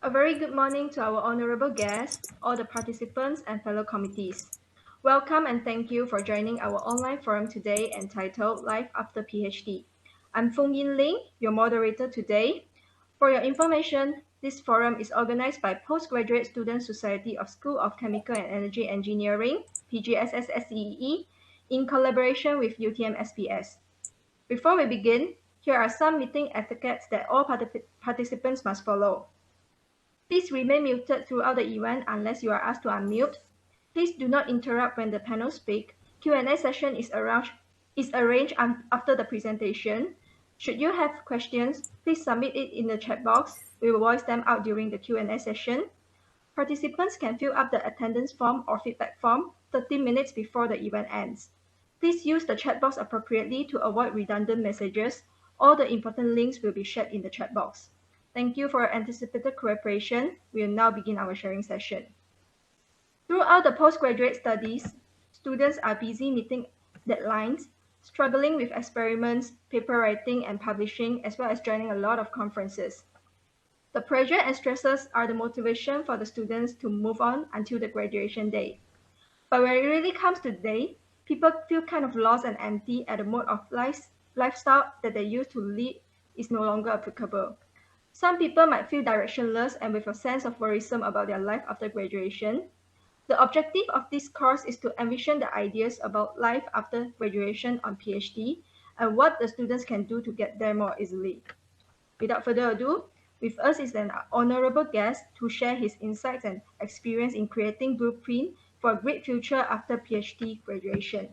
A very good morning to our honorable guests, all the participants, and fellow committees. Welcome and thank you for joining our online forum today entitled Life After PhD. I'm Fung Yin Ling, your moderator today. For your information, this forum is organized by Postgraduate Student Society of School of Chemical and Energy Engineering, PGSS-SEE, in collaboration with UTM SPS. Before we begin, here are some meeting etiquettes that all participants must follow. Please remain muted throughout the event unless you are asked to unmute. Please do not interrupt when the panel speak. Q&A session is arranged after the presentation. Should you have questions, please submit it in the chat box. We will voice them out during the Q&A session. Participants can fill up the attendance form or feedback form 30 minutes before the event ends. Please use the chat box appropriately to avoid redundant messages. All the important links will be shared in the chat box. Thank you for your anticipated cooperation. We will now begin our sharing session. Throughout the postgraduate studies, students are busy meeting deadlines, struggling with experiments, paper writing, and publishing, as well as joining a lot of conferences. The pressure and stresses are the motivation for the students to move on until the graduation day. But when it really comes to the day, people feel kind of lost and empty at the mode of lifestyle that they used to lead is no longer applicable. Some people might feel directionless and with a sense of worrisome about their life after graduation. The objective of this course is to envision the ideas about life after graduation on PhD and what the students can do to get there more easily. Without further ado, with us is an honorable guest to share his insights and experience in creating blueprint for a great future after PhD graduation.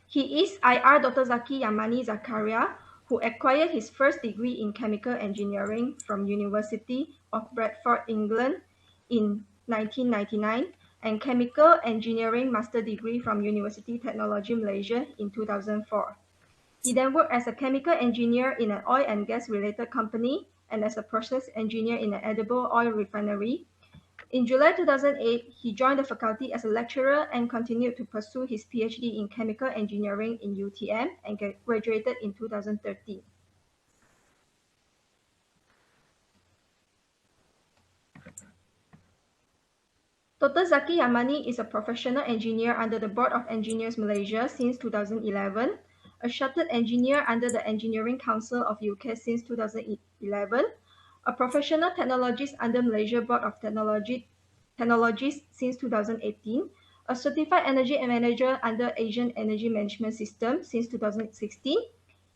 He is IR Dr. Zaki Yamani Zakaria, who acquired his first degree in chemical engineering from University of Bradford, England in 1999 and chemical engineering master degree from University Technology Malaysia in 2004. He then worked as a chemical engineer in an oil and gas related company and as a process engineer in an edible oil refinery. In July 2008, he joined the faculty as a lecturer and continued to pursue his PhD in chemical engineering in UTM and graduated in 2013. Dr. Zaki Yamani is a professional engineer under the Board of Engineers Malaysia since 2011, a chartered engineer under the Engineering Council of UK since 2011, a professional technologist under Malaysia Board of Technologists since 2018, a certified energy manager under Asian Energy Management System since 2016.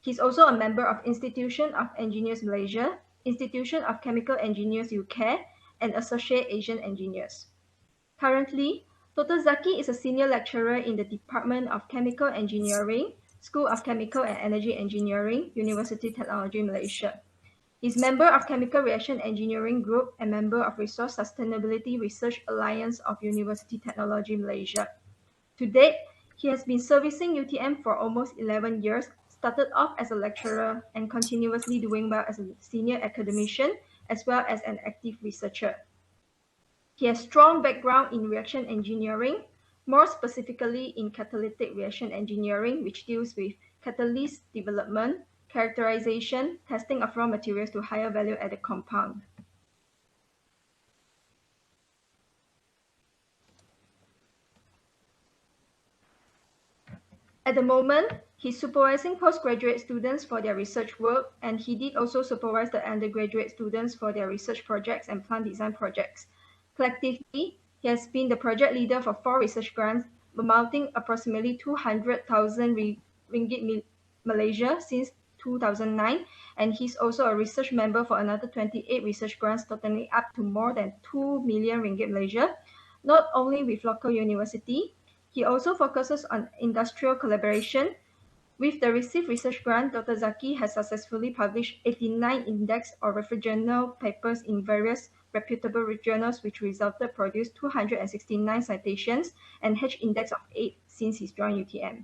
He's also a member of Institution of Engineers Malaysia, Institution of Chemical Engineers UK, and Associate Asian Engineers. Currently, Dr. Zaki is a senior lecturer in the Department of Chemical Engineering, School of Chemical and Energy Engineering, University Technology Malaysia. He's member of Chemical Reaction Engineering Group and member of Resource Sustainability Research Alliance of University Technology Malaysia. To date, he has been servicing UTM for almost 11 years, started off as a lecturer and continuously doing well as a senior academician as well as an active researcher. He has strong background in reaction engineering, more specifically in catalytic reaction engineering, which deals with catalyst development, characterization, testing of raw materials to higher value added compound. At the moment, he's supervising postgraduate students for their research work, and he did also supervise the undergraduate students for their research projects and plant design projects. Collectively, he has been the project leader for 4 research grants, amounting approximately 200,000 ringgit Malaysia since 2009, and he's also a research member for another 28 research grants totaling up to more than 2 million ringgit Malaysia, not only with local university. He also focuses on industrial collaboration. With the received research grant, Dr. Zaki has successfully published 89 index or reference journal papers in various reputable journals, which produced 269 citations and H-index of 8 since he's joined UTM.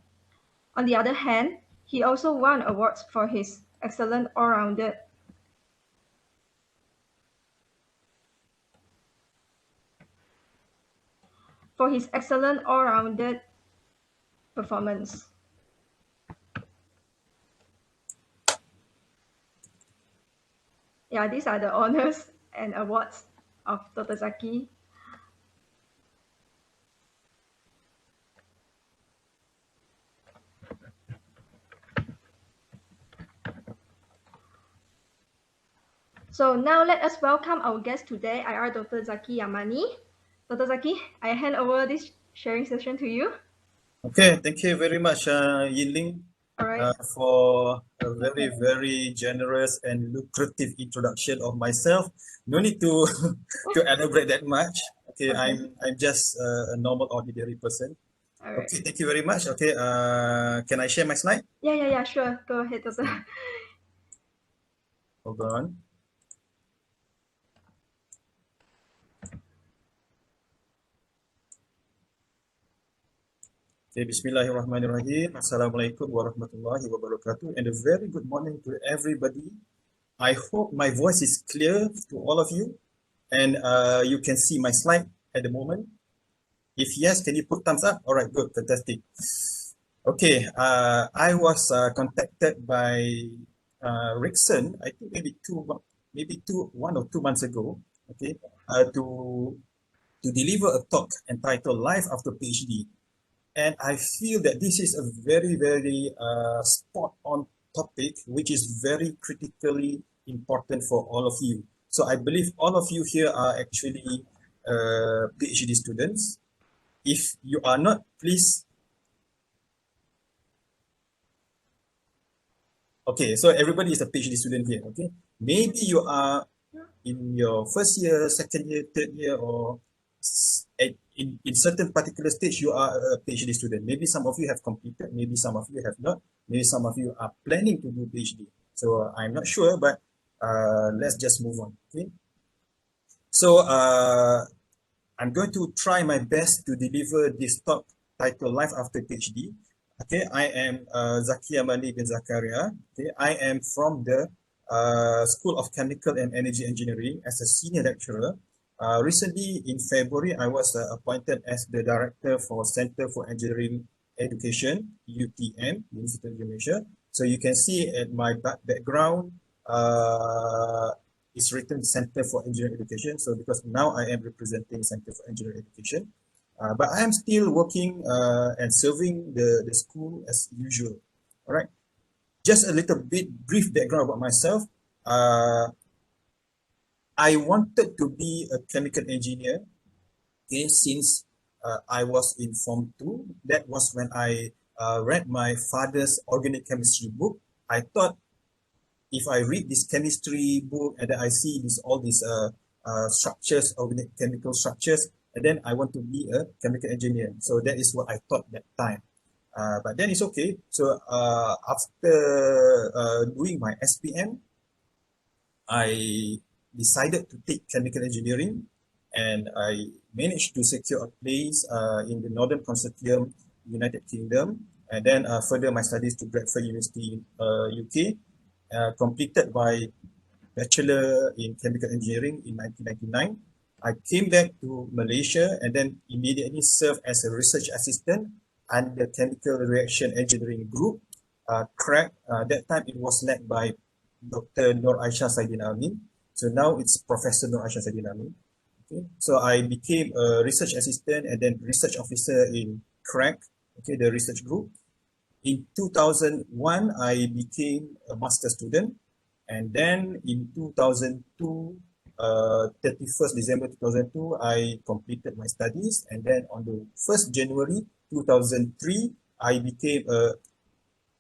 On the other hand, he also won awards for his excellent all-rounded performance. Yeah, these are the honors and awards of Dr. Zaki. So now let us welcome our guest today, IR Dr. Zaki Yamani. Dr. Zaki, I hand over this sharing session to you. Okay, thank you very much, Yinling, All right. for a very, very generous and lucrative introduction of myself. No need to to elaborate that much. Okay, Okay. I'm just a normal, ordinary person. All right. Okay, thank you very much. Okay, can I share my slide? Yeah, sure. Go ahead, Dr. Hold on. Okay, Bismillahirrahmanirrahim. Assalamualaikum warahmatullahi wabarakatuh. And a very good morning to everybody. I hope my voice is clear to all of you, and you can see my slide at the moment. If yes, can you put thumbs up? All right, good, fantastic. Okay, I was contacted by Rickson, I think maybe 1 or 2 months ago, okay, to deliver a talk entitled "Life After PhD," and I feel that this is a very, very spot-on topic, which is very critically important for all of you. So I believe all of you here are actually PhD students. If you are not, please. Okay, so everybody is a PhD student here. Okay, maybe you are in your first year, second year, third year, or in certain particular stage, you are a PhD student. Maybe some of you have completed, maybe some of you have not, maybe some of you are planning to do PhD. So I'm not sure, but let's just move on. Okay, so I'm going to try my best to deliver this talk titled Life After PhD. Okay, I am Zaki Amali bin Zakaria. Okay, I am from the School of Chemical and Energy Engineering as a senior lecturer. Recently, in February, I was appointed as the director for Center for Engineering Education, UTM, University of Indonesia. So you can see at my background, it's written Center for Engineering Education. So because now I am representing Center for Engineering Education, but I am still working and serving the school as usual. All right. Just a little bit brief background about myself. I wanted to be a chemical engineer, okay, since I was in Form 2. That was when I read my father's organic chemistry book. I thought if I read this chemistry book and then I see all these structures, organic chemical structures, and then I want to be a chemical engineer. So that is what I thought that time. But then it's okay. So after doing my SPM, I decided to take chemical engineering, and I managed to secure a place in the Northern Consortium, United Kingdom, and then further my studies to Bradford University, UK, completed my Bachelor in Chemical Engineering in 1999. I came back to Malaysia and then immediately served as a research assistant under Chemical Reaction Engineering Group, CREG. That time it was led by Dr. Nur Aisyah Saidin Amin. So now it's Professor Nur Aisyah Saidin Amin. Okay. So I became a research assistant and then research officer in CREG, okay, the research group. In 2001, I became a master student. And then in 2002, 31st December 2002, I completed my studies. And then on the 1st January 2003, I became a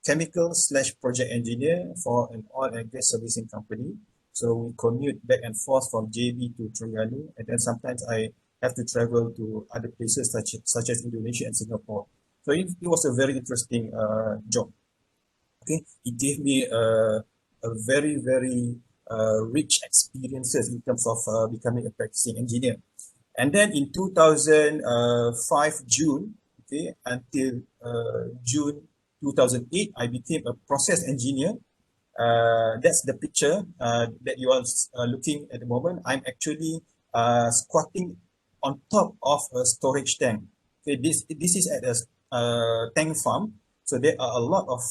chemical/project engineer for an oil and gas servicing company. So we commute back and forth from JB to Terengganu, and then sometimes I have to travel to other places such as Indonesia and Singapore. So it was a very interesting job. Okay, it gave me a very, very rich experiences in terms of becoming a practicing engineer. And then in 2005 June, okay, until June 2008, I became a process engineer. That's the picture that you are looking at the moment. I'm actually squatting on top of a storage tank. Okay, this is at a tank farm. So there are a lot of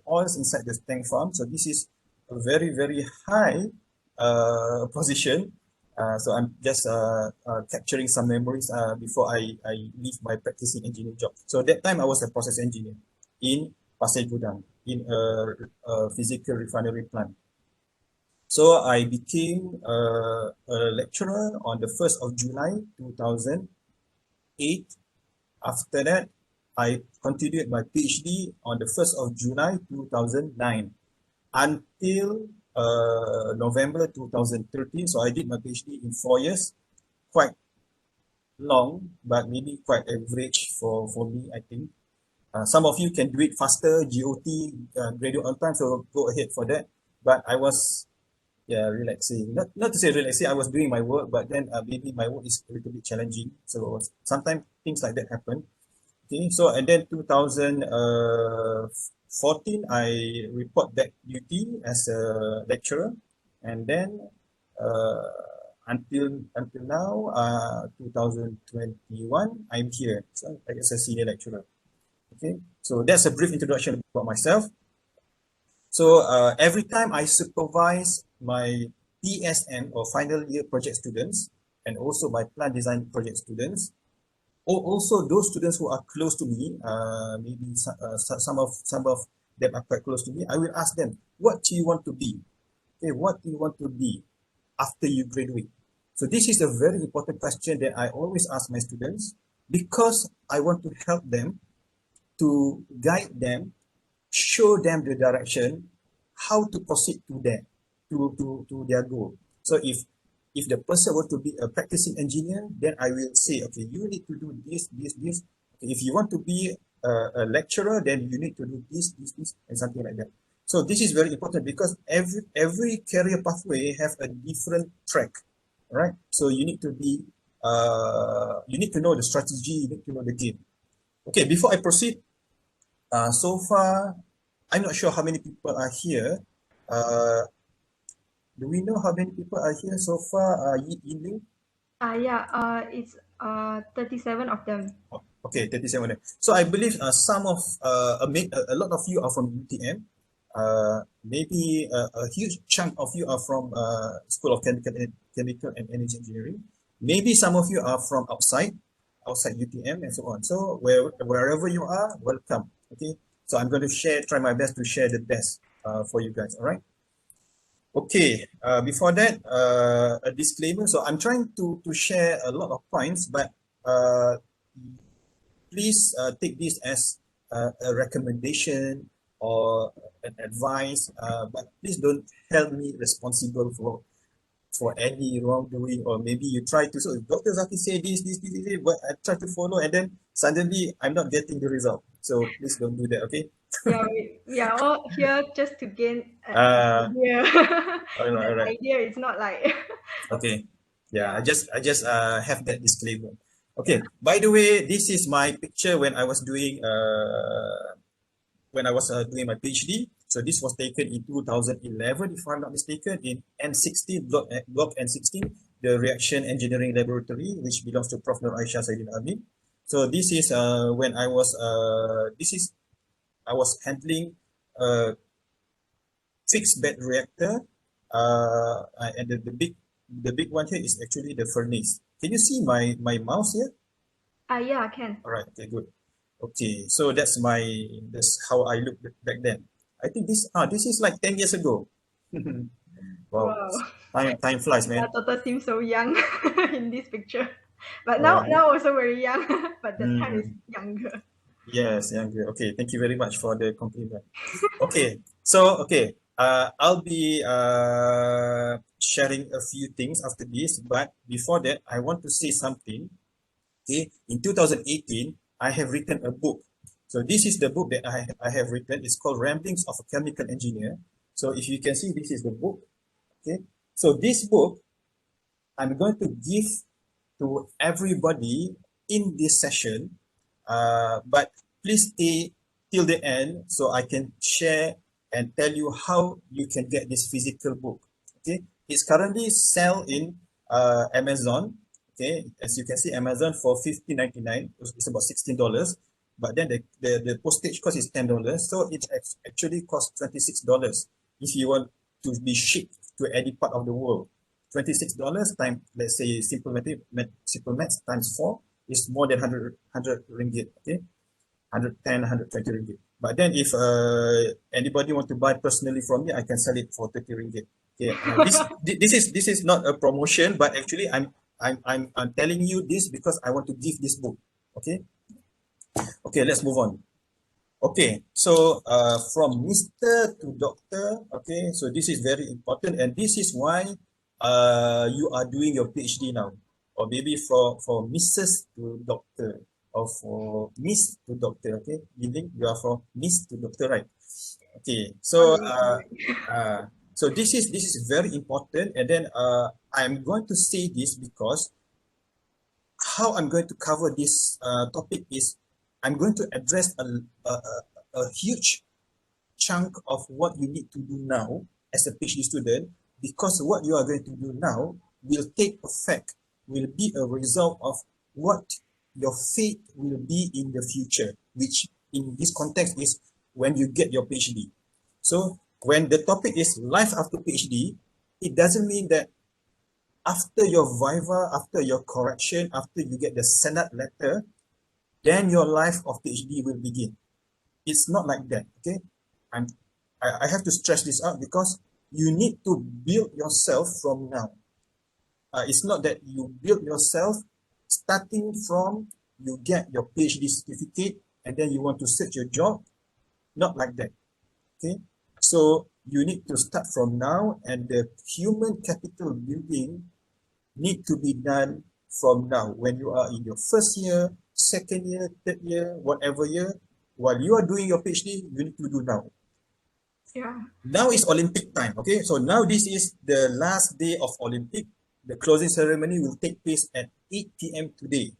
oils inside this tank farm. So this is a very, very high position. So I'm just capturing some memories before I leave my practicing engineering job. So that time I was a process engineer in Pasir Gudang in a physical refinery plant. So I became a lecturer on the 1st of July 2008. After that, I continued my PhD on the 1st of July 2009 until November 2013. So I did my PhD in 4 years, quite long, but maybe quite average for me, I think. Some of you can do it faster, GOT, graduate on time, so go ahead for that. But I was, yeah, relaxing. Not to say relaxing, I was doing my work, but then maybe my work is a little bit challenging. So sometimes things like that happen. Okay, so and then 2014, I report back duty as a lecturer, and then uh, until now, 2021, I'm here so, as a senior lecturer. Okay, so that's a brief introduction about myself. So every time I supervise my PSN or final year project students, and also my plant design project students, or also those students who are close to me, maybe some of them are quite close to me. I will ask them, "What do you want to be? Okay, what do you want to be after you graduate?" So this is a very important question that I always ask my students because I want to help them, to guide them, show them the direction, how to proceed to that, to their goal. So if the person were to be a practicing engineer, then I will say, okay, you need to do this. Okay, if you want to be a lecturer, then you need to do this, and something like that. So this is very important because every career pathway have a different track, right? So you need to be you need to know the strategy, you need to know the game. Okay, before I proceed, so far, I'm not sure how many people are here. Uh, do we know how many people are here so far? Yiling? Yeah, it's 37 of them. Oh, okay, 37. So I believe some of a lot of you are from UTM. Maybe a huge chunk of you are from School of Chemical and Energy Engineering. Maybe some of you are from outside UTM and so on. So wherever you are, welcome. Okay. So I'm going to try my best to share the best for you guys. All right. Okay, before that, a disclaimer. So I'm trying to share a lot of points, but uh, please take this as a recommendation or an advice, but please don't held me responsible for any wrongdoing, or maybe you try to, so Dr. Zaki say this, but I try to follow and then suddenly I'm not getting the result. So please don't do that, okay? Yeah, we are all here just to gain an Uh, idea. all An right. idea is not like Okay. Yeah, yeah. I just have that disclaimer. Okay. By the way, this is my picture when I was doing my PhD. So this was taken in 2011, if I'm not mistaken, in N16 block N16, the Reaction Engineering Laboratory, which belongs to Prof. Nur Aisyah Saidin Amin. So this is when I was handling a fixed bed reactor, and the big one here is actually the furnace. Can you see my mouse here? Yeah, I can. All right, okay, good. Okay, so that's how I looked back then. I think this is like 10 years ago. Wow, Wow. time flies, Yeah, man. Toto seems so young in this picture. But All right. now also very young, but the time is Mm, younger. yes, younger. Okay, thank you very much for the compliment. Okay, so okay, I'll be sharing a few things after this, but before that, I want to say something. Okay, in 2018, I have written a book. So this is the book that I have written. It's called Ramblings of a Chemical Engineer. So if you can see, this is the book. Okay, so this book I'm going to give to everybody in this session, but please stay till the end so I can share and tell you how you can get this physical book. Okay, it's currently sell in Amazon. Okay, as you can see, Amazon for $15.99. It's about $16, but then the postage cost is $10, so it actually costs $26 if you want to be shipped to any part of the world. $26 times, let's say, simple math times 4 is more than 100 ringgit. Okay, 110, 120 ringgit. But then if anybody want to buy personally from me, I can sell it for 30 ringgit. Okay, this is not a promotion, but actually I'm telling you this because I want to give this book. Okay, okay, let's move on. Okay, so from Mr. to Doctor, okay, so this is very important, and this is why you are doing your PhD now, or maybe for Mrs. to Doctor, or for Miss to Doctor, okay, meaning you are from Miss to Doctor, right? Okay, Alright, alright. so this is very important, and then I'm going to say this because how I'm going to cover this topic is I'm going to address a huge chunk of what you need to do now as a PhD student, because what you are going to do now will take effect, will be a result of what your fate will be in the future, which in this context is when you get your PhD. So when the topic is life after PhD, it doesn't mean that after your viva, after your correction, after you get the Senate letter, then your life of PhD will begin. It's not like that, okay? I'm, I have to stress this out because you need to build yourself from now. It's not that you build yourself starting from you get your PhD certificate and then you want to search your job. Not like that, okay? So you need to start from now, and the human capital building need to be done from now when you are in your first year, second year, third year, whatever year. While you are doing your PhD, you need to do now. Yeah. Now is Olympic time, okay? So now this is the last day of Olympic. The closing ceremony will take place at 8 p.m. today.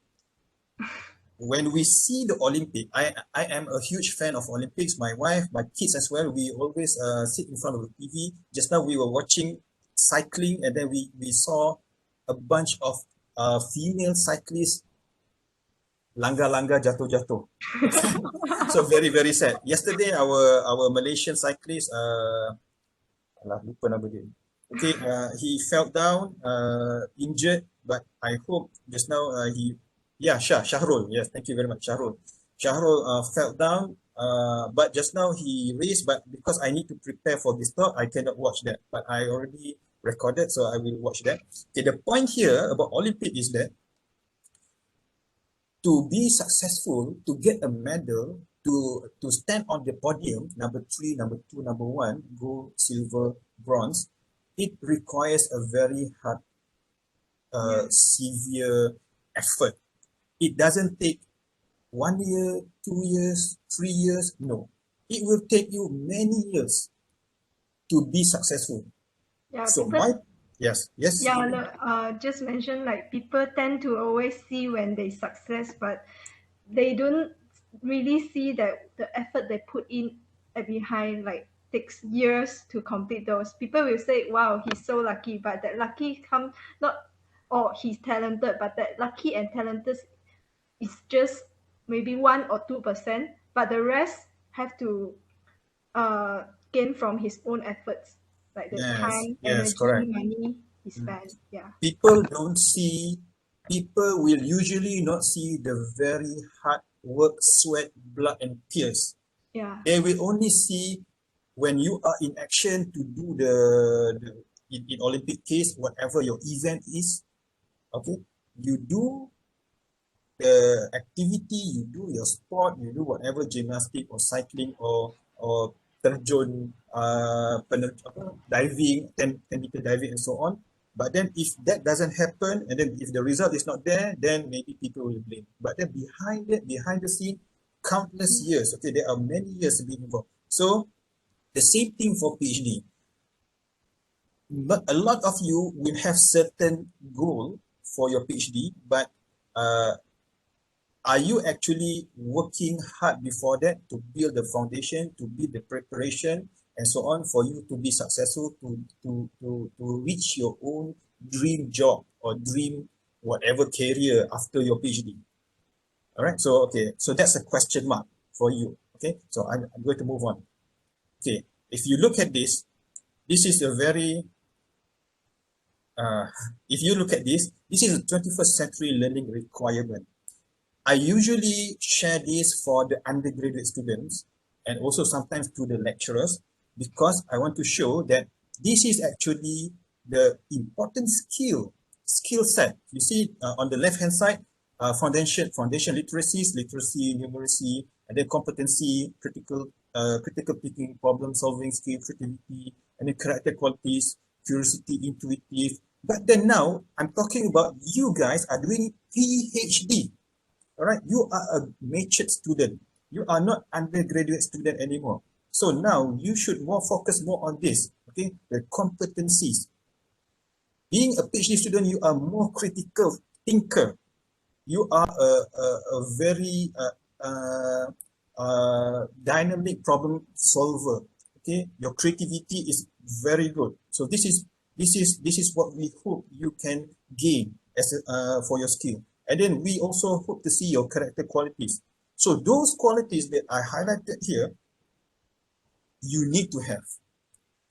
When we see the Olympic, I am a huge fan of Olympics. My wife, my kids as well, we always sit in front of the TV. Just now we were watching cycling, and then we saw a bunch of female cyclists langgar-langgar jatuh-jatuh. Okay, so very very sad. Yesterday our Malaysian cyclist alah, lupa nama dia. Okay, he fell down, injured, but I hope just now Shahrul. Yes, thank you very much, Shahrul. Shahrul fell down, but just now he raised, but because I need to prepare for this talk, I cannot watch that. But I already recorded, so I will watch that. Okay, the point here about Olympic is that to be successful, to get a medal, to stand on the podium, number 3, number 2, number 1, gold, silver, bronze, it requires a very hard, Yeah. severe effort. It doesn't take 1 year, 2 years, 3 years. No, it will take you many years to be successful. Yeah. So People. my yes. Yeah. No, just mention like people tend to always see when they success, but they don't really see that the effort they put in behind like takes years to complete those. People will say, wow, he's so lucky, but that lucky come not, or he's talented, but that lucky and talented is just maybe 1 or 2%, but the rest have to uh gain from his own efforts, like the Yes, time, yes, energy, correct. money he Mm. spent. Yeah. People don't see, people will usually not see the very hard work, sweat, blood, and tears. Yeah. They will only see when you are in action to do the in Olympic case, whatever your event is, okay, you do the activity, you do your sport, you do whatever gymnastic or cycling or terjun, diving, 10 meter diving and so on. But then if that doesn't happen, and then if the result is not there, then maybe people will blame. But then behind it, behind the scene, countless years, okay, there are many years being involved. So the same thing for PhD. But a lot of you will have certain goal for your PhD, but uh, are you actually working hard before that to build the foundation, to build the preparation, and so on for you to be successful, to reach your own dream job or dream whatever career after your PhD? All right. So, okay. So that's a question mark for you. Okay. So I'm going to move on. Okay. If you look at this, this is a very uh, if you look at this, this is a 21st century learning requirement. I usually share this for the undergraduate students and also sometimes to the lecturers because I want to show that this is actually the important skill set. You see on the left hand side, foundation literacies, literacy, numeracy, and then competency, critical thinking, problem solving skill, creativity, and then character qualities, curiosity, intuitive. But then now I'm talking about you guys are doing PhD. All right, you are a matured student. You are not undergraduate student anymore. So now you should more focus more on this. Okay, the competencies. Being a PhD student, you are more critical thinker. You are a very dynamic problem solver. Okay, your creativity is very good. So this is what we hope you can gain as for your skill. And then we also hope to see your character qualities. So those qualities that I highlighted here, you need to have,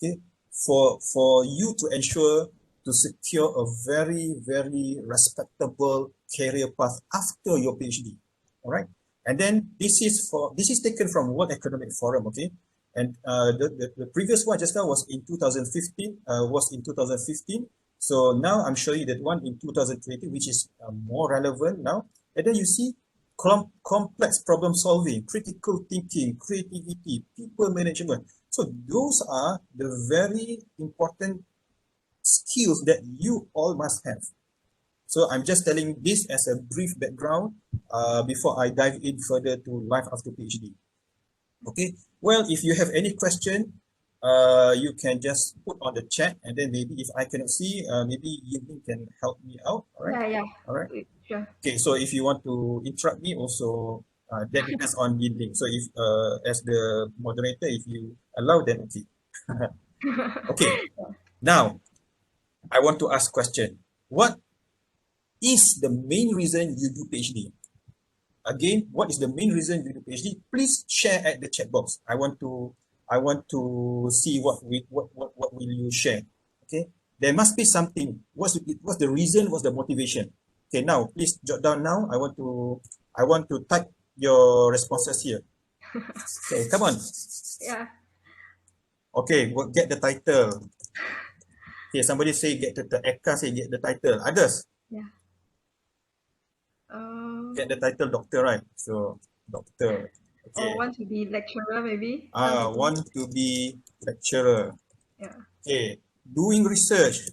okay, for you to ensure to secure a very respectable career path after your PhD. All right, and then this is taken from World Economic Forum, okay, and the previous one just now was in 2015, So now I'm showing you that one in 2020, which is more relevant now. And then you see complex problem solving, critical thinking, creativity, people management. So those are the very important skills that you all must have. So I'm just telling this as a brief background before I dive in further to life after PhD. Okay, well, if you have any question, you can just put on the chat, and then maybe if I cannot see, maybe you can help me out. All right. Yeah, All right. sure. Okay, so if you want to interrupt me also, that depends on Yinling. So if as the moderator, if you allow, then okay. Okay, now I want to ask question. What is the main reason you do PhD? Again, what is the main reason you do PhD? Please share at the chat box. I want to see what will you share. Okay, there must be something. What's the reason? What's the motivation? Okay, now please jot down now. I want to type your responses here. Okay, come on. Yeah. Okay, get the title. Okay, somebody say get the Eka say get the title. Others Yeah. get the title doctor, right? So doctor. Or Okay. want to be lecturer, maybe some people. Want to be lecturer. Yeah. Okay. Doing research.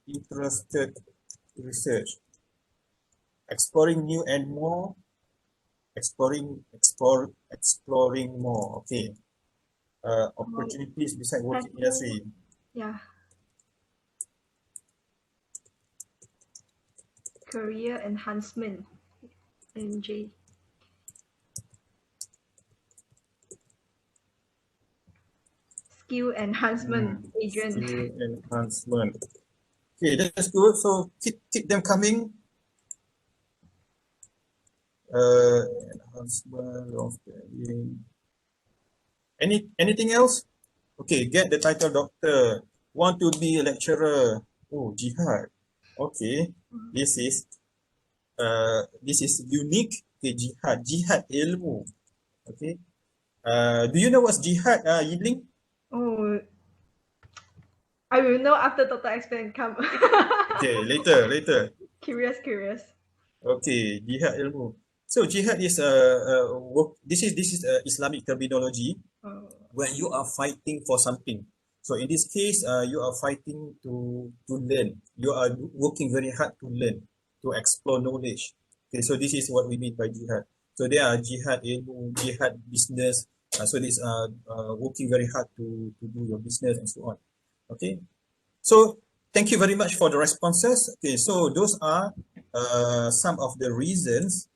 Interested research. Exploring new and more. Exploring more. Okay. Opportunities beside working Tackle, industry. yeah, career enhancement, NJ. Skill enhancement, Adrian. Skill enhancement. Okay, that's good. So keep them coming. Enhancement of the anything else? Okay, get the title doctor. Want to be a lecturer. Oh, jihad. Okay, this is unique. Okay, jihad ilmu. Okay. Do you know what's jihad, Yidling? Oh, I will know after Dr. Explain come. Okay, later. Curious. Okay, jihad ilmu. So jihad is work. This is Islamic terminology Oh, when you are fighting for something. So in this case, you are fighting to learn. You are working very hard to learn, to explore knowledge. Okay, so this is what we mean by jihad. So there are jihad ilmu, jihad business. So this working very hard to do your business and so on. Okay, so thank you very much for the responses. Okay, so those are some of the reasons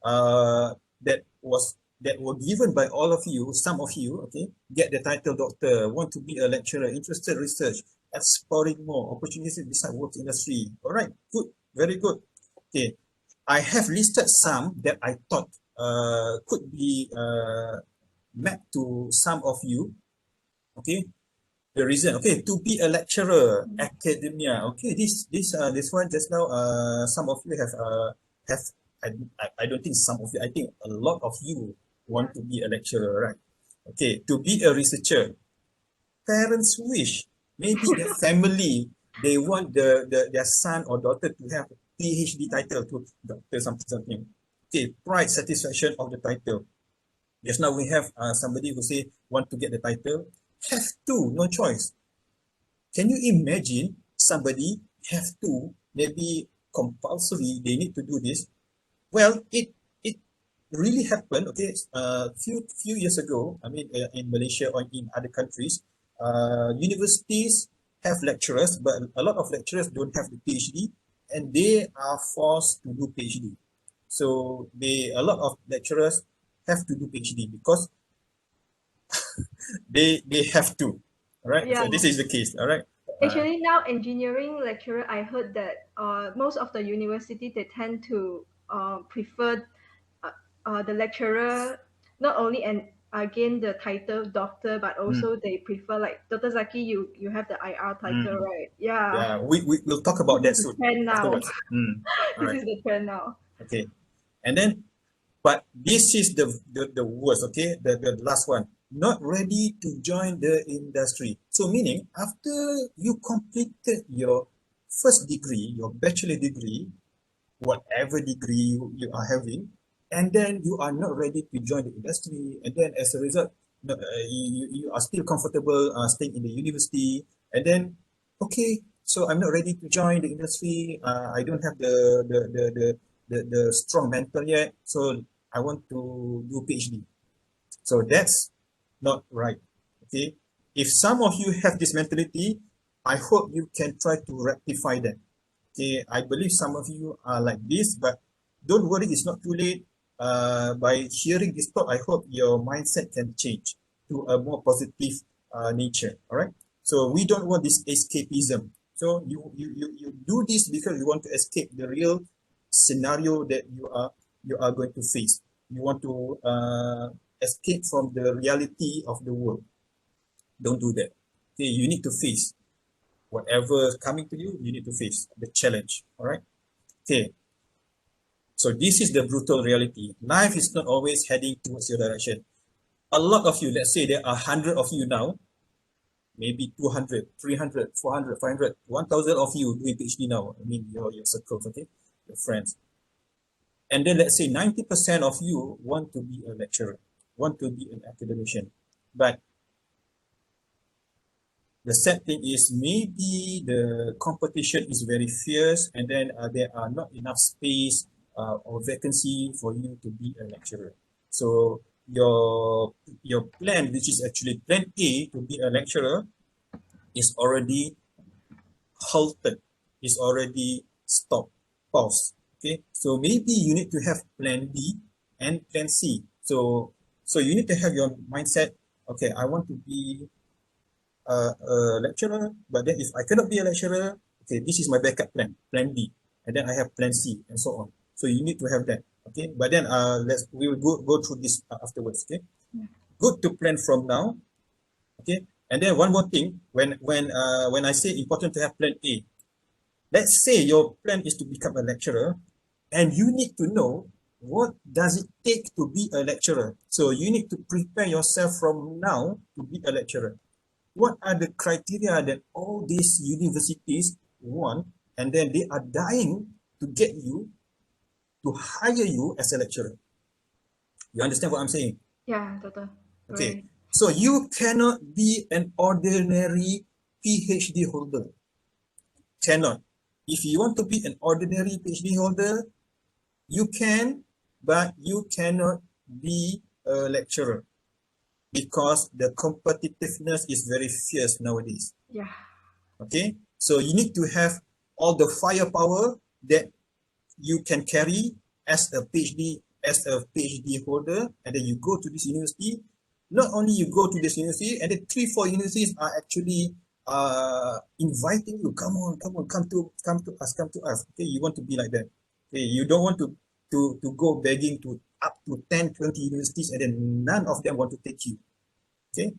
uh, that were given by all of you, some of you, okay, get the title doctor, want to be a lecturer, interested research, exploring more opportunities beside work industry. All right, good, very good. Okay, I have listed some that I thought could be mapped to some of you. Okay, The reason, okay, to be a lecturer, academia. Okay, this one just now. Some of you have. I don't think some of you. I think a lot of you Yeah. want to be a lecturer, right? Okay, to be a researcher. Parents wish, maybe the family, they want their son or daughter to have a PhD title, to doctor something something. Okay, pride, satisfaction of the title. Just now we have somebody who say want to get the title, have to, no choice. Can you imagine somebody have to, maybe compulsory, they need to do this? Well, it really happened. Okay, few years ago. I mean, in Malaysia or in other countries, universities have lecturers, but a lot of lecturers don't have the PhD, and they are forced to do PhD. So a lot of lecturers have to do PhD because they have to. All right. Yeah. So this is the case. All right. Uh, Actually, now engineering lecturer, I heard that most of the university they tend to prefer uh, the lecturer not only and again the title doctor, but mm, also they prefer like Dr. Zaki. You have the IR title, mm. right? Yeah, Yeah, we will talk this about that is the soon trend now. afterwards. All This right. is the trend now. Okay. And then, but this is the worst, okay? The last one. Not ready to join the industry. So meaning, after you completed your first degree, your bachelor degree, whatever degree you are having, and then you are not ready to join the industry, and then as a result, you are still comfortable staying in the university, and then, okay, so I'm not ready to join the industry. I don't have the strong mental yet, so I want to do PhD. So that's not right. Okay. If some of you have this mentality, I hope you can try to rectify that. Okay, I believe some of you are like this, but don't worry, it's not too late. By hearing this talk, I hope your mindset can change to a more positive nature. All right. So we don't want this escapism. So you do this because you want to escape the real scenario that you are going to face. You want to escape from the reality of the world. Don't do that. Okay, you need to face whatever is coming to you. You need to face the challenge. All right. Okay. So this is the brutal reality. Life is not always heading towards your direction. A lot of you, let's say there are 100 of you now, maybe 200, 300, 400, 500, 1,000 of you doing PhD now. I mean, your circles, okay, your friends. And then let's say 90% of you want to be a lecturer, want to be an academician. But the sad thing is maybe the competition is very fierce, and then there are not enough space or vacancy for you to be a lecturer. So your plan, which is actually plan A to be a lecturer, is already halted, is already stopped, paused. Okay, so maybe you need to have plan B and plan C. So you need to have your mindset. Okay, I want to be a lecturer, but then if I cannot be a lecturer, okay, this is my backup plan, plan B, and then I have plan C, and so on. So you need to have that, okay. But then we will go through this afterwards, okay. Good to plan from now, okay. And then one more thing, when I say important to have plan A, let's say your plan is to become a lecturer, and you need to know what does it take to be a lecturer. So you need to prepare yourself from now to be a lecturer. What are the criteria that all these universities want, and then they are dying to get you, to hire you as a lecturer? You understand what I'm saying? Yeah, Doctor. Okay. Right. So you cannot be an ordinary PhD holder. Cannot. If you want to be an ordinary PhD holder, you can, but you cannot be a lecturer because the competitiveness is very fierce nowadays. Yeah. Okay, so you need to have all the firepower that you can carry as a PhD holder, and then you go to this university. Not only you go to this university, and then 3 4 universities are actually inviting you, come on, come to us. Okay, you want to be like that. Okay, you don't want to go begging to up to 10 20 universities, and then none of them want to take you. Okay,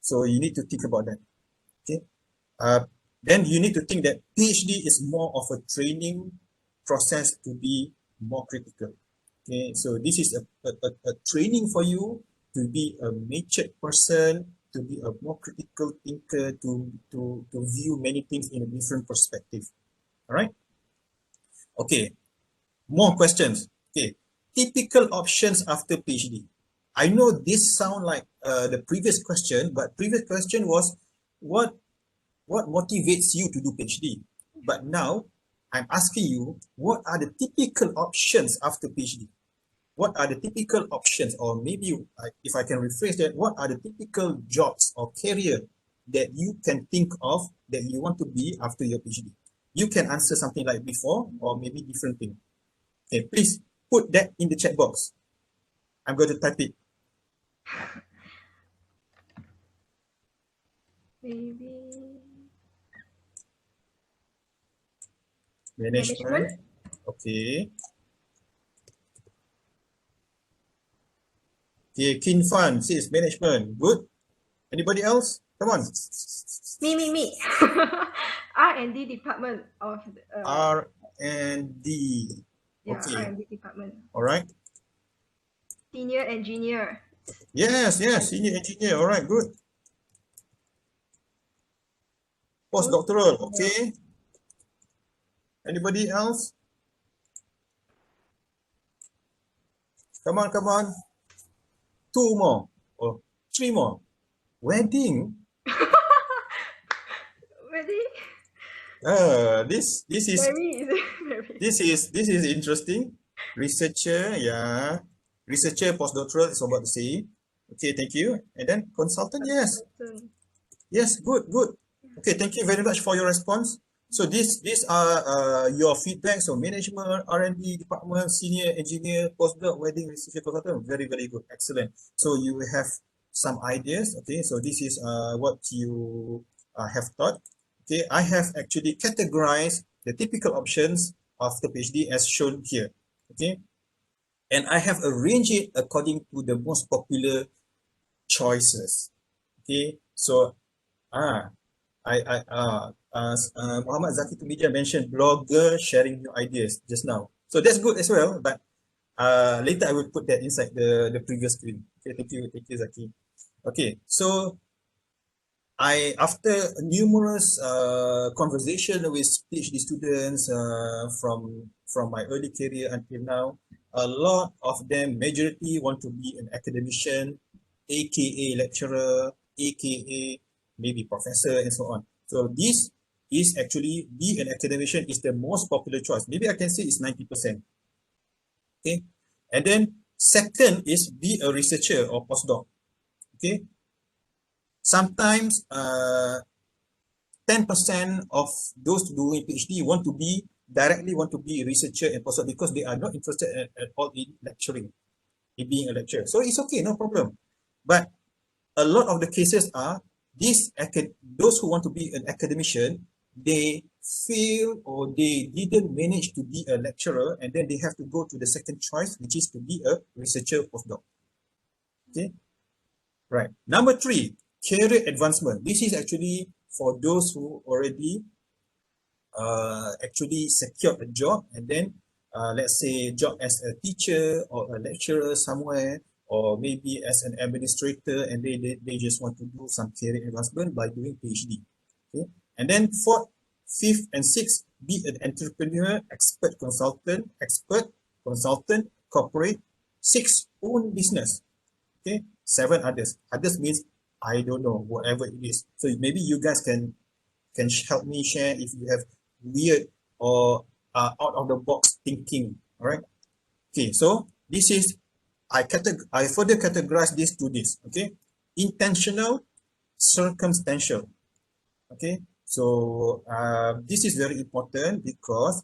so you need to think about that. Okay. Then you need to think that PhD is more of a training process to be more critical. Okay, so this is a training for you to be a matured person, to be a more critical thinker, to view many things in a different perspective. All right. Okay, more questions. Okay, typical options after PhD. I know this sound like the previous question, but previous question was what what motivates you to do PhD? But now I'm asking you, what are the typical options after PhD? What are the typical options, or maybe if I can rephrase that, what are the typical jobs or career that you can think of that you want to be after your PhD? You can answer something like before, or maybe different thing. Okay, please put that in the chat box. I'm going to type it. Maybe Management. management. Okay. Okay, Kin Fan says management. Good. Anybody else? Come on. Me. R&D department of R and D. yeah, Okay. R&D department. All right. Senior engineer. Yes, senior engineer. All right, good. Postdoctoral. Postdoctoral. Okay. Anybody else? Come on, come on. Two more or three more. Wedding. Really? This is Very very. this is interesting. Researcher, yeah. Researcher, postdoctoral is about the same. Okay, thank you. And then consultant, yes. Consultant. Yes, good, good. Okay, thank you very much for your response. So these are your feedback. So management, R&D department, senior engineer, postdoc, wedding researcher consultant. Very, very good. Excellent. So you have some ideas. Okay, so this is what you have thought. Okay, I have actually categorized the typical options of the PhD as shown here. Okay, and I have arranged it according to the most popular choices. Okay, so ah, Muhammad Zaki Tumidia mentioned blogger sharing new ideas just now. So that's good as well, but later I will put that inside the previous screen. Okay, thank you, Zaki. Okay, so after numerous conversation with PhD students from my early career until now, a lot of them, majority want to be an academician, aka lecturer, aka maybe professor and so on. So this is actually be an academician is the most popular choice. Maybe I can say it's 90%. Okay, and then second is be a researcher or postdoc. Okay, sometimes 10% of those doing PhD want to be directly want to be a researcher and postdoc because they are not interested at all in lecturing, in being a lecturer. So it's okay, no problem. But a lot of the cases are those who want to be an academician, they fail or they didn't manage to be a lecturer, and then they have to go to the second choice, which is to be a researcher postdoc. Okay, right. Number three, career advancement. This is actually for those who already actually secured a job, and then let's say job as a teacher or a lecturer somewhere, or maybe as an administrator, and they just want to do some career advancement by doing PhD. Okay, and then fourth, fifth, and sixth, be an entrepreneur, expert, consultant, corporate. Six, own business. Okay, seven, others. Others means I don't know, whatever it is. So maybe you guys can help me share if you have weird or out of the box thinking. All right. Okay. So this is I further categorize this to this. Okay. Intentional, circumstantial. Okay. So this is very important because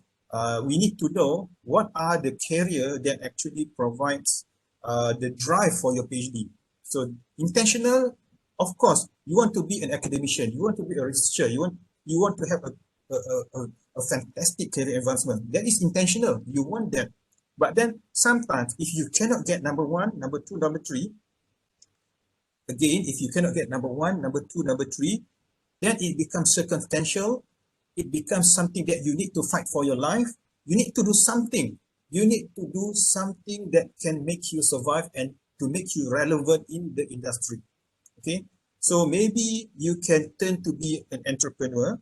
we need to know what are the career that actually provides the drive for your PhD. So intentional, of course, you want to be an academician, you want to be a researcher, you want to have a fantastic career advancement. That is intentional. You want that. But then sometimes if you cannot get number one, number two, number three, again, if you cannot get number one, number two, number three, then it becomes circumstantial. It becomes something that you need to fight for your life. You need to do something. You need to do something that can make you survive and to make you relevant in the industry. Okay, so maybe you can turn to be an entrepreneur.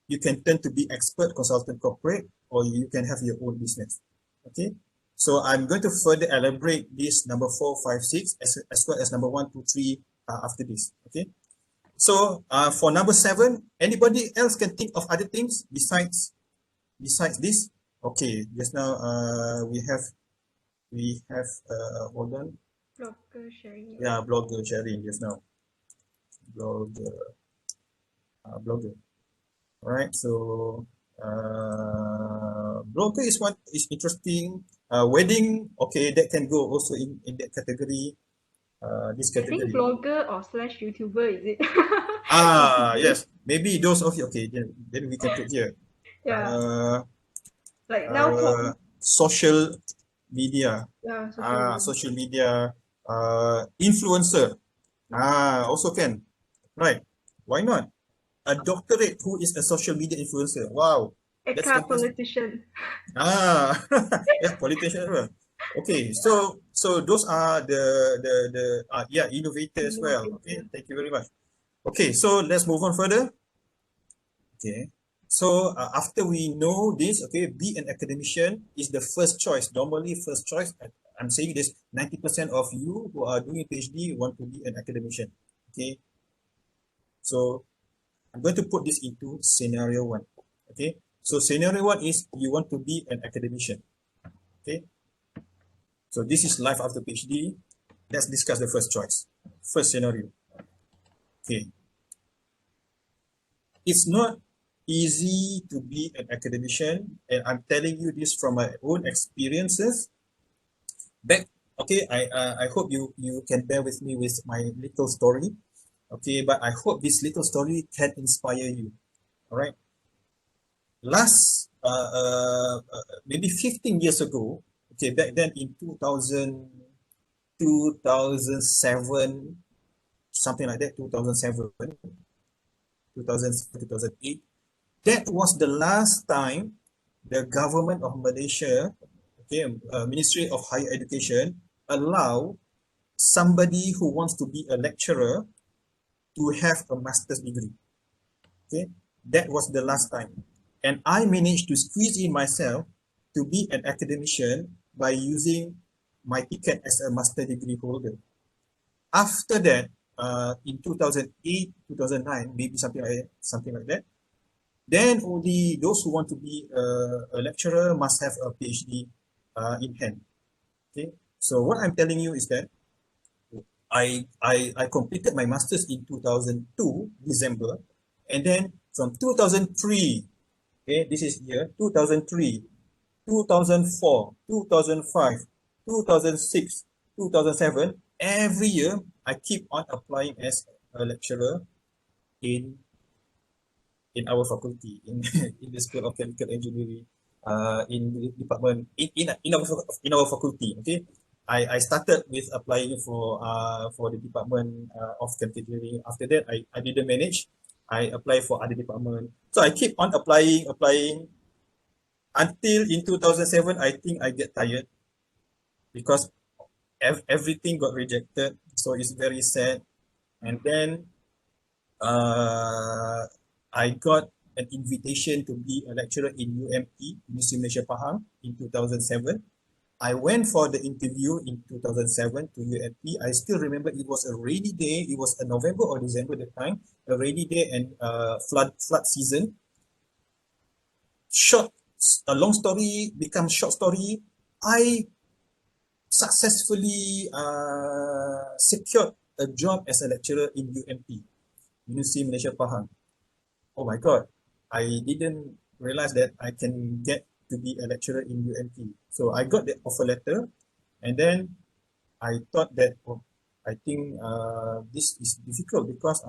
You can turn to be expert, consultant, corporate, or you can have your own business. Okay, so I'm going to further elaborate this number 4, 5, 6 as well as number 1, 2, 3 after this. Okay, so for number 7, anybody else can think of other things besides this? Okay, just now we have hold on. Blogger sharing. Yeah, blogger sharing just now. Blogger. All right, so blogger is what is interesting. Wedding, okay, that can go also in that category. This I think category. blogger or slash YouTuber, is it? Confusing. Yes, maybe those of you. Okay, then we can put here. Yeah, Uh, like now Social media. yeah, social media. Social media. Influencer. Also can. Right. Why not? A doctorate who is a social media influencer. Wow, that's Eka fantastic. politician. Ah, yeah, politician as well. Okay, so those are the yeah, innovator as well. Okay, Innovator. thank you very much. Okay, so let's move on further. Okay, so after we know this, okay, be an academician is the first choice. Normally, first choice. I'm saying this: 90% of you who are doing PhD want to be an academician. Okay, so I'm going to put this into scenario 1. Okay, so scenario 1 is you want to be an academician. Okay, so this is life after PhD. Let's discuss the first choice, first scenario. Okay, it's not easy to be an academician, and I'm telling you this from my own experiences. Back, okay, I hope you can bear with me with my little story. Okay, but I hope this little story can inspire you. All right. Last maybe 15 years ago, okay, back then in 2007, something like that, 2007, 2008, that was the last time the government of Malaysia, okay, Ministry of Higher Education, allow somebody who wants to be a lecturer to have a master's degree. Okay, that was the last time. And I managed to squeeze in myself to be an academician by using my ticket as a master degree holder. After that, in 2008, 2009, maybe something like that, then only those who want to be a lecturer must have a PhD in hand. Okay, so what I'm telling you is that I completed my master's in 2002 December, and then from 2003, okay, this is year 2003, 2004, 2005, 2006, 2007. Every year, I keep on applying as a lecturer in our faculty, in the School of Chemical Engineering, in the department, in our faculty. Okay, I started with applying for the department of chemical engineering. After that, I didn't manage. I applied for other department. So I keep on applying until in 2007. I think I get tired because everything got rejected. So it's very sad. And then uh, I got an invitation to be a lecturer in UMP, University Malaysia Pahang, in 2007. I went for the interview in 2007 to UMP. I still remember it was a rainy day. It was a November or December at the time, a rainy day and flood season. Short, a long story becomes short story. I successfully secured a job as a lecturer in UMP, University Malaysia Pahang. Oh my God, I didn't realize that I can get to be a lecturer in UMP. So I got the offer letter, and then I thought that, oh, I think this is difficult because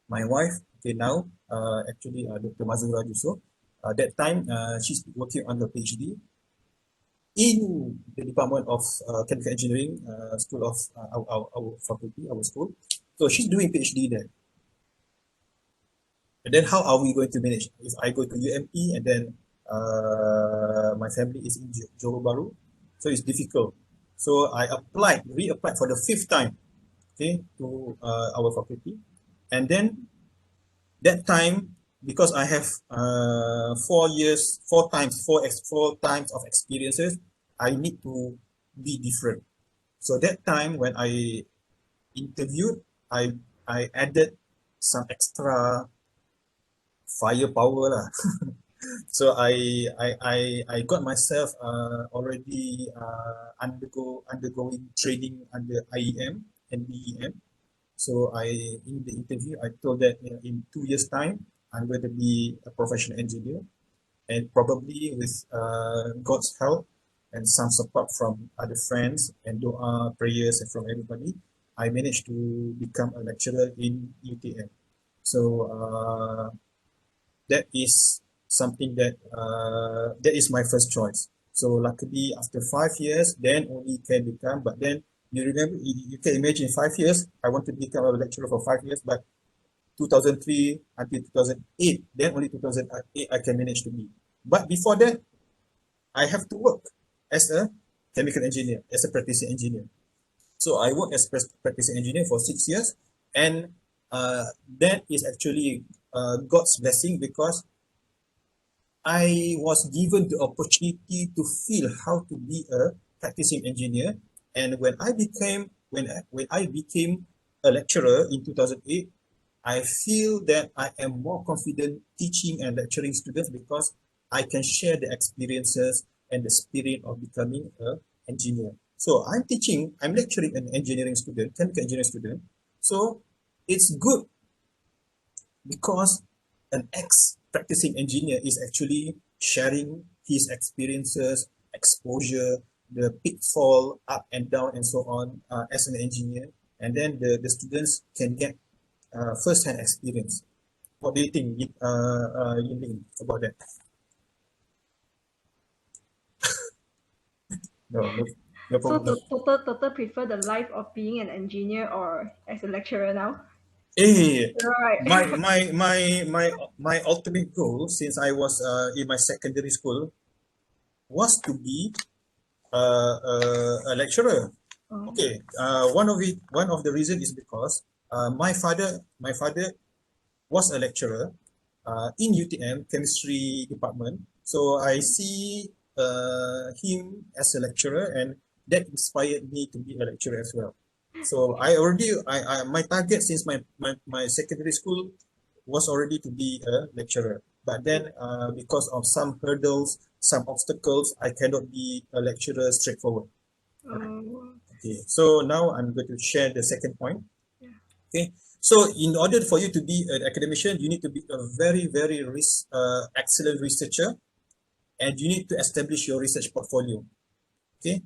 my wife, okay, now actually Dr. Mazura Yusof, that time she's working on her PhD in the Department of Chemical Engineering, School of our faculty, our school. So she's doing PhD there. And then how are we going to manage? If I go to UMP and then my family is in Johor Bahru, so it's difficult. So I reapplied for the fifth time, okay, to our faculty. And then that time, because I have 4 years, four times of experiences, I need to be different. So that time when I interviewed, I added some extra firepower lah. So I got myself already undergoing training under IEM and BEM. So in the interview I told that in 2 years time I'm going to be a professional engineer, and probably with God's help and some support from other friends and dua prayers and from everybody, I managed to become a lecturer in UTM. So that is something that is my first choice. So luckily after 5 years, then only can become. But then you remember, you can imagine 5 years. I want to become a lecturer for 5 years, but 2003 until 2008, then only 2008 I can manage to be. But before that, I have to work as a chemical engineer, as a practicing engineer. So I worked as practicing engineer for 6 years, and that is actually God's blessing, because I was given the opportunity to feel how to be a practicing engineer. And when I became a lecturer in 2008, I feel that I am more confident teaching and lecturing students because I can share the experiences and the spirit of becoming an engineer. So I'm lecturing an engineering student, chemical engineering student. So it's good because an ex-practicing engineer is actually sharing his experiences, exposure, the pitfall, up and down, and so on as an engineer. And then the students can get first-hand experience. What do you think, Ying, about that? No, no, no So problem. total prefer the life of being an engineer or as a lecturer now? Hey, my Right. my my my my ultimate goal since I was in my secondary school was to be a lecturer. Oh. Okay, one of the reason is because my father was a lecturer in UTM chemistry department. So I see him as a lecturer, and that inspired me to be a lecturer as well. So my target since my secondary school was already to be a lecturer. But then because of some hurdles, some obstacles, I cannot be a lecturer straightforward. Oh. Okay, so now I'm going to share the second point. Yeah. Okay, so in order for you to be an academician, you need to be a very, very excellent researcher, and you need to establish your research portfolio. Okay,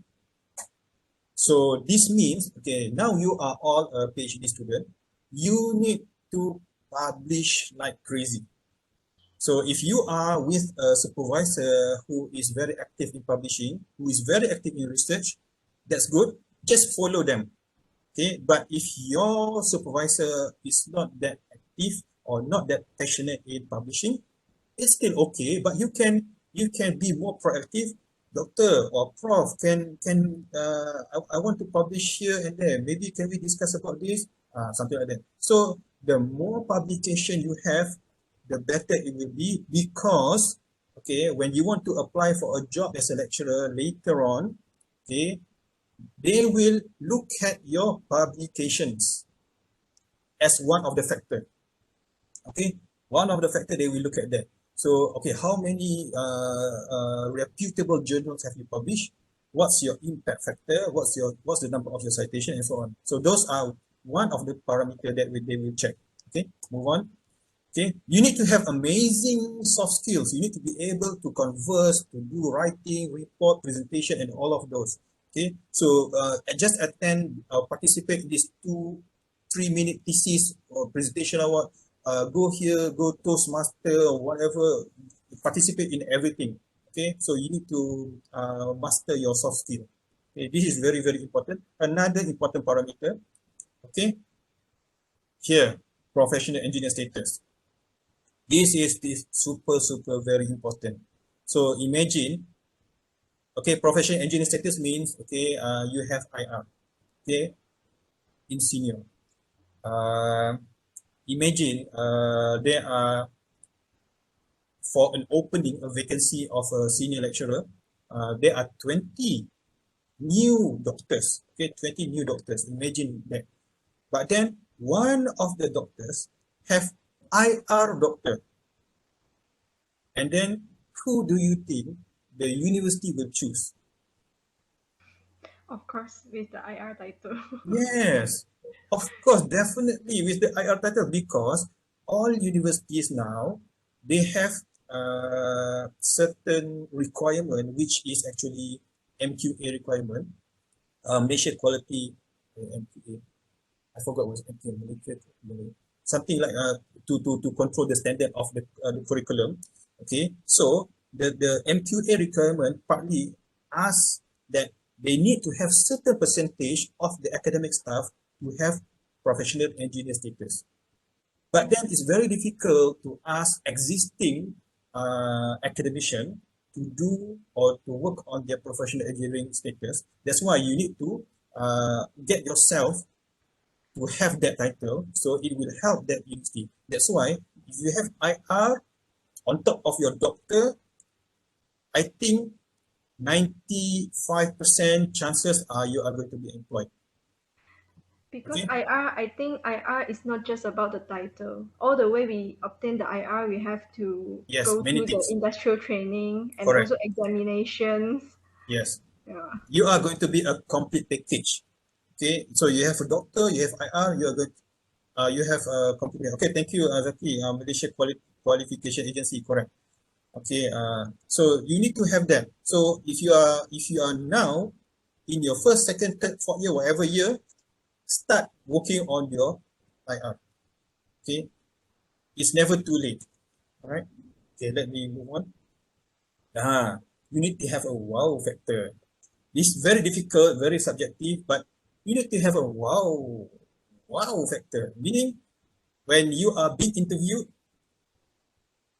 so this means, okay, now you are all a PhD student, you need to publish like crazy. So if you are with a supervisor who is very active in publishing, who is very active in research, that's good. Just follow them. Okay, but if your supervisor is not that active or not that passionate in publishing, it's still okay, but you can be more proactive. Doctor or prof, I want to publish here and there. Maybe can we discuss about this? Something like that. So the more publication you have, the better it will be, because okay, when you want to apply for a job as a lecturer later on, okay, they will look at your publications as one of the factor. Okay, one of the factor they will look at that. So okay, how many reputable journals have you published? What's your impact factor? What's the number of your citation, and so on. So those are one of the parameter that they will check. Okay, move on. Okay, you need to have amazing soft skills. You need to be able to converse, to do writing, report, presentation, and all of those. Okay, so just attend or participate in this 2 3 minute thesis or presentation or what. Go here, go Toastmaster or whatever. Participate in everything. Okay, so you need to master your soft skill. Okay, this is very, very important. Another important parameter. Okay, here, professional engineer status. This super very important. So imagine, okay, professional engineering status means, okay, you have IR, okay, in senior. Uh, Imagine there are, for an opening, a vacancy of a senior lecturer, there are 20 new doctors, okay, 20 new doctors. Imagine that. But then one of the doctors have IR doctor. And then who do you think the university will choose? Of course, with the IR title. Yes, of course, definitely with the IR title, because all universities now, they have certain requirement, which is actually MQA requirement, Malaysia Quality, MQA. I forgot what's MQA, something like to control the standard of the curriculum. Okay, so the MQA requirement partly asks that they need to have certain percentage of the academic staff to have professional engineer status. But then it's very difficult to ask existing academician to do or to work on their professional engineering status. That's why you need to get yourself to have that title, so it will help that university. That's why if you have IR on top of your doctor, I think 95% chances are you are going to be employed. Because Okay? IR, I think IR is not just about the title. All the way we obtain the IR, we have to Yes, go many through the things. industrial training and Correct. also examinations. Yes. Yeah. You are going to be a complete package. Okay, so you have a doctor, you have IR, you are going. You have a complete. Okay, thank you, Zaki. Malaysia Qualification Agency, correct. Okay, so you need to have that. So if you are now in your first, second, third, fourth year, whatever year, start working on your IR. Okay, it's never too late. All right. Okay, let me move on. You need to have a wow factor. It's very difficult, very subjective, but you need to have a wow factor. Meaning, when you are being interviewed,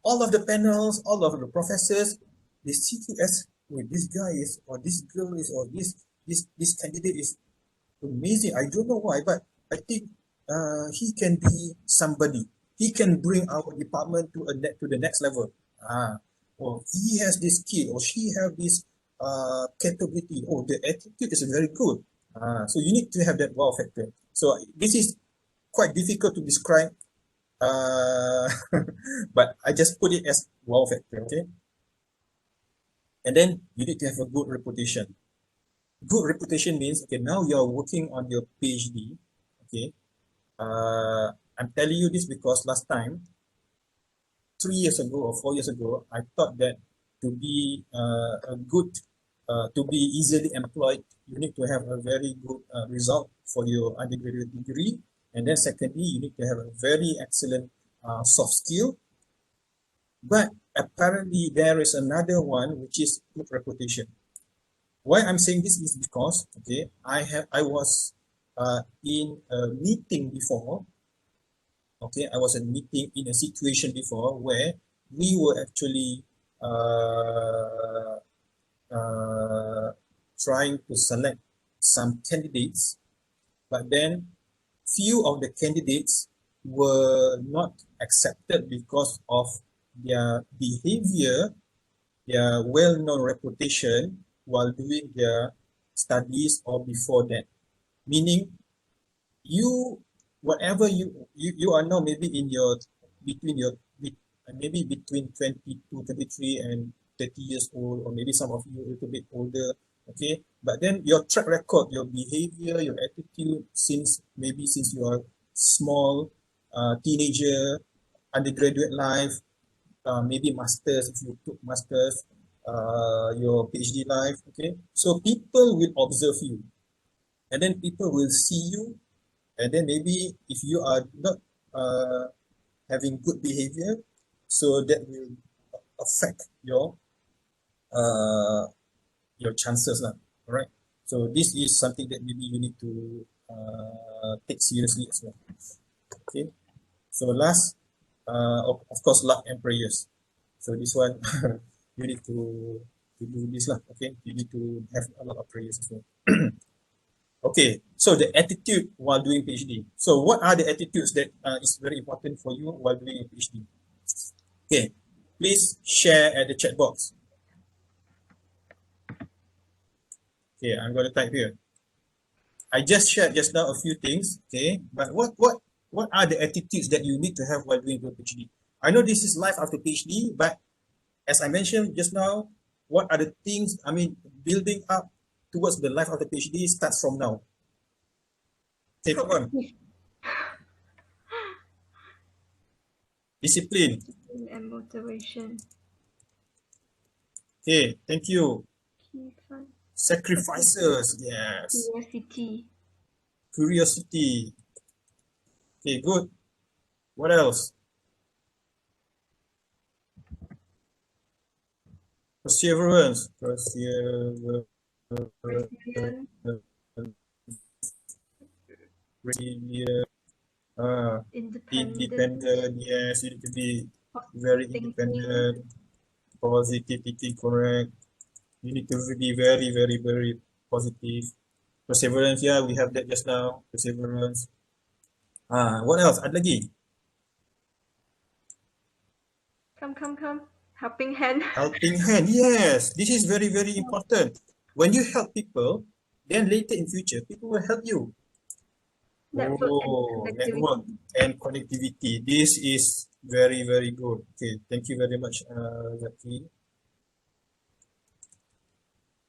all of the panels, all of the professors, they see you as, wait, this guy is, or this girl is, or this candidate is amazing. I don't know why, but I think he can be somebody. He can bring our department to the next level. Or he has this skill, or she have this capability. Oh, the attitude is very good. So you need to have that wow factor. So this is quite difficult to describe, uh, but I just put it as wow factor. Okay, and then you need to have a good reputation. Good reputation means, okay, now you are working on your PhD. Okay, I'm telling you this because last time, 3 years ago or 4 years ago, I thought that to be a good, to be easily employed, you need to have a very good result for your undergraduate degree, and then secondly, you need to have a very excellent soft skill. But apparently, there is another one which is good reputation. Why I'm saying this is because, okay, I was in a meeting before. Okay, I was in a meeting in a situation before where we were actually uh, uh, trying to select some candidates, but then few of the candidates were not accepted because of their behavior, their well-known reputation while doing their studies or before that. Meaning, you, whatever you are now maybe in your, between your, maybe between 22, 23 and 30 years old, or maybe some of you a little bit older, okay? But then your track record, your behavior, your attitude, since maybe since you are small, teenager, undergraduate life, maybe masters if you took masters, your PhD life, okay? So people will observe you, and then people will see you, and then maybe if you are not uh, having good behavior, so that will affect uh, your chances lah. Alright. So this is something that maybe you need to take seriously as well. Okay. So last, of course, luck and prayers. So this one, you need to do this lah. Okay, you need to have a lot of prayers as well. Okay, so the attitude while doing PhD. So what are the attitudes that is very important for you while doing a PhD? Okay, please share at the chat box. Okay, I'm going to type here. I just shared just now a few things. Okay, but what are the attitudes that you need to have while doing your PhD? I know this is life after PhD, but as I mentioned just now, what are the things? I mean, building up towards the life after PhD starts from now. Okay, come on. Discipline. And motivation. Okay, thank you. Key fun. Sacrifices, yes. Curiosity. Curiosity. Okay, good. What else? Perseverance. Resilience. Resilient. Independence. Independent. Yes, you need to be very Thinking. independent. Positive thinking, correct. You need to be very, very, very positive. Perseverance, yeah, we have that just now. Perseverance. What else? Ada lagi? Come. Helping hand. Helping hand, yes. This is very, very important. When you help people, then later in future, people will help you. Network and Network connectivity. and connectivity. This is very, very good. Okay, thank you very much, Zaki.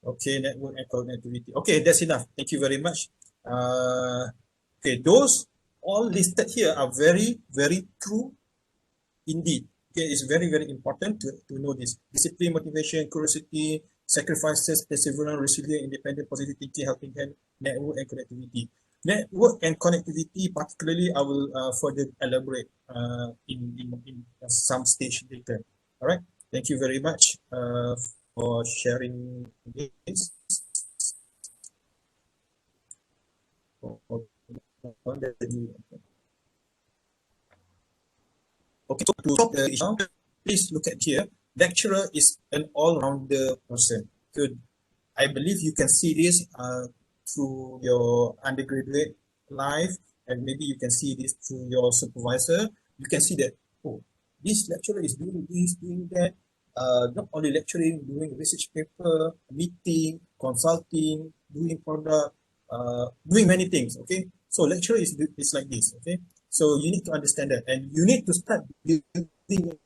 Okay, network and connectivity. Okay, that's enough. Thank you very much. Okay, those all listed here are very, very true indeed. Okay, it's very, very important to know this. Discipline, motivation, curiosity, sacrifices, perseverance, resilience, independent, positive thinking, helping hand, network and connectivity. Network and connectivity, particularly, I will further elaborate in some stage later. All right. Thank you very much for sharing this. Okay, so to top the issue, please look at here. Lecturer is an all-rounder person. So I believe you can see this through your undergraduate life, and maybe you can see this through your supervisor. You can see that, oh, this lecturer is doing this, doing that. Not only lecturing, doing research paper, meeting, consulting, doing product, doing many things. Okay, so lecturer is like this. Okay, so you need to understand that, and you need to start building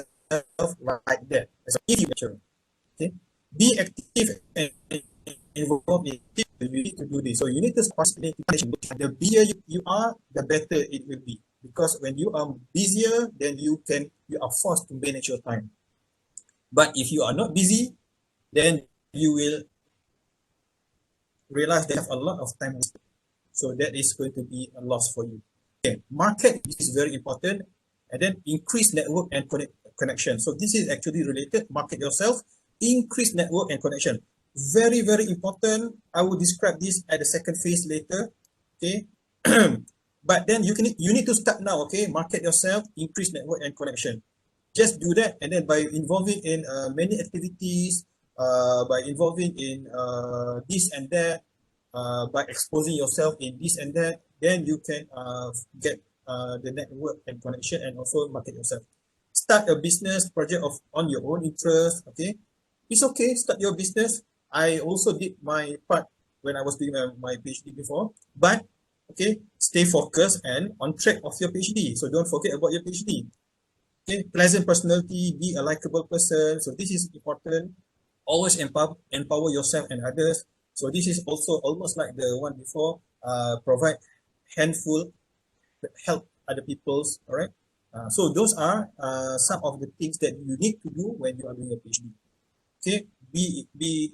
yourself like that as a lecturer. Okay, be active and involved in it. You need to do this. So you need to participate in it. The busier you are, the better it will be. Because when you are busier, then you are forced to manage your time. But if you are not busy, then you will realize that you have a lot of time. So that is going to be a loss for you. Okay, market is very important, and then increase network and connection. So this is actually related. Market yourself, increase network and connection. Very, very important. I will describe this at the second phase later. Okay. But then you need to start now. Okay, market yourself, increase network and connection. Just do that, and then by involving in many activities, by involving in this and that, by exposing yourself in this and that, then you can get the network and connection, and also market yourself. Start a business project on your own interest. Okay, it's okay. Start your business. I also did my part when I was doing my PhD before, but okay, stay focused and on track of your PhD. So don't forget about your PhD. Okay, pleasant personality, be a likable person. So this is important. Always empower yourself and others. So this is also almost like the one before. Provide handful, help other people's. All right. So those are some of the things that you need to do when you are doing a PhD. Okay, be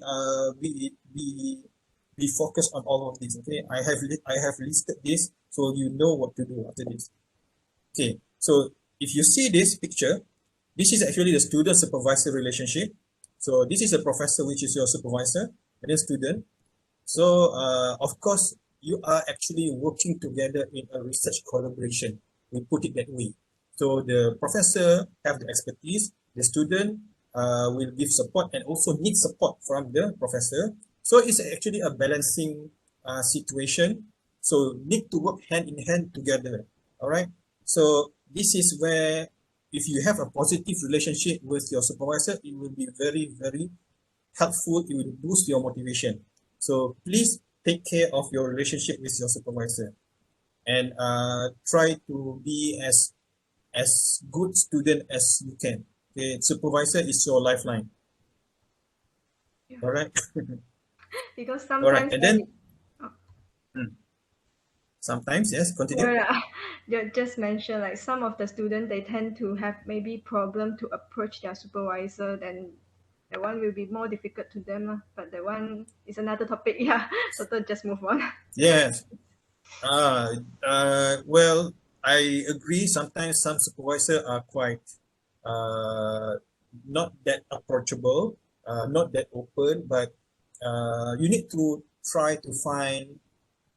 focused on all of these. Okay, I have listed this so you know what to do after this. Okay, so if you see this picture, this is actually the student supervisor relationship. So this is a professor, which is your supervisor, and then student. So of course, you are actually working together in a research collaboration. We put it that way. So the professor have the expertise, the student will give support and also need support from the professor. So it's actually a balancing situation. So need to work hand in hand together. All right. So this is where if you have a positive relationship with your supervisor, it will be very, very helpful. It will boost your motivation. So please take care of your relationship with your supervisor and try to be as good student as you can. Okay, supervisor is your lifeline. Yeah. All right. Because All right. sometimes And when then we, oh, sometimes, yes, continue. yeah, you just mentioned like some of the students they tend to have maybe problem to approach their supervisor, then that one will be more difficult to them. But that one is another topic. Yeah, so just move on. Yes. Uh, well, I agree. Sometimes some supervisors are quite uh, not that approachable, not that open, but you need to try to find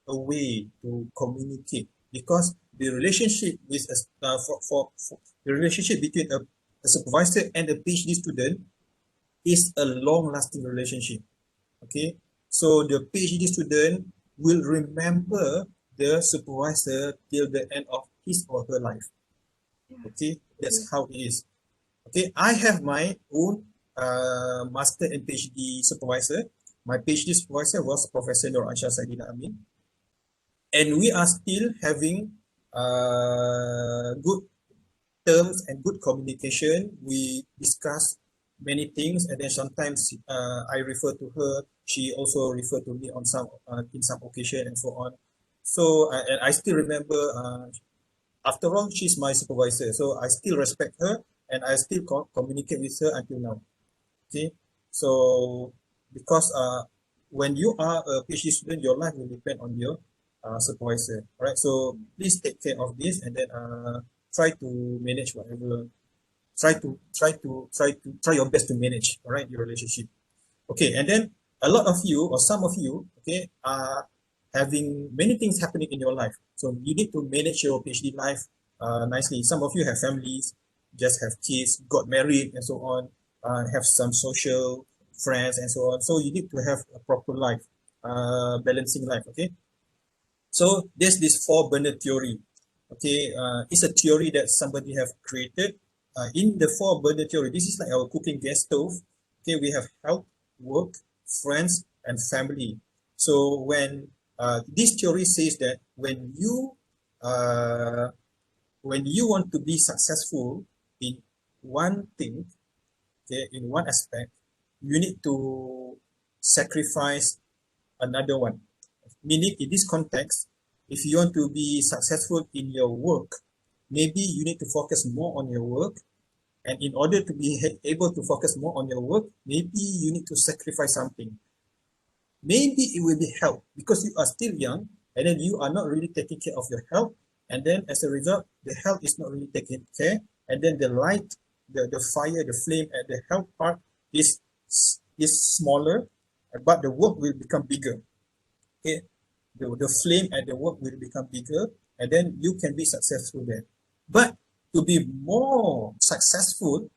a way to communicate because the relationship with for the relationship between a supervisor and a PhD student is a long-lasting relationship. Okay, so the PhD student will remember the supervisor till the end of his or her life. Yeah, Okay, agree. that's how it is. Okay, I have my own master and PhD supervisor. My PhD supervisor was Professor Nur Ansha Saidina Amin, and we are still having good terms and good communication. We discuss many things, and then sometimes I refer to her. She also refer to me on some in some occasion and so on. So and I still remember. After all, she's my supervisor, so I still respect her and I still communicate with her until now. Okay, so because when you are a PhD student, your life will depend on your supervisor. All right, so please take care of this and then try to manage whatever. Try your best to manage. All right, your relationship. Okay, and then a lot of you or some of you, okay, are having many things happening in your life. So you need to manage your PhD life nicely. Some of you have families, just have kids, got married, and so on. Have some social friends and so on. So you need to have a proper life, balancing life. Okay. So there's this four burner theory. Okay, it's a theory that somebody have created. In the four burner theory, this is like our cooking gas stove. Okay, we have health, work, friends, and family. So this theory says that uh, when you want to be successful in one thing, okay, in one aspect, you need to sacrifice another one. Meaning, in this context, if you want to be successful in your work, maybe you need to focus more on your work. And in order to be able to focus more on your work, maybe you need to sacrifice something. Maybe it will be health because you are still young and then you are not really taking care of your health. And then as a result, the health is not really taken care. And then the light, the fire, the flame at the health part is, is smaller, but the work will become bigger. Okay, the flame at the work will become bigger and then you can be successful there. But to be more successful,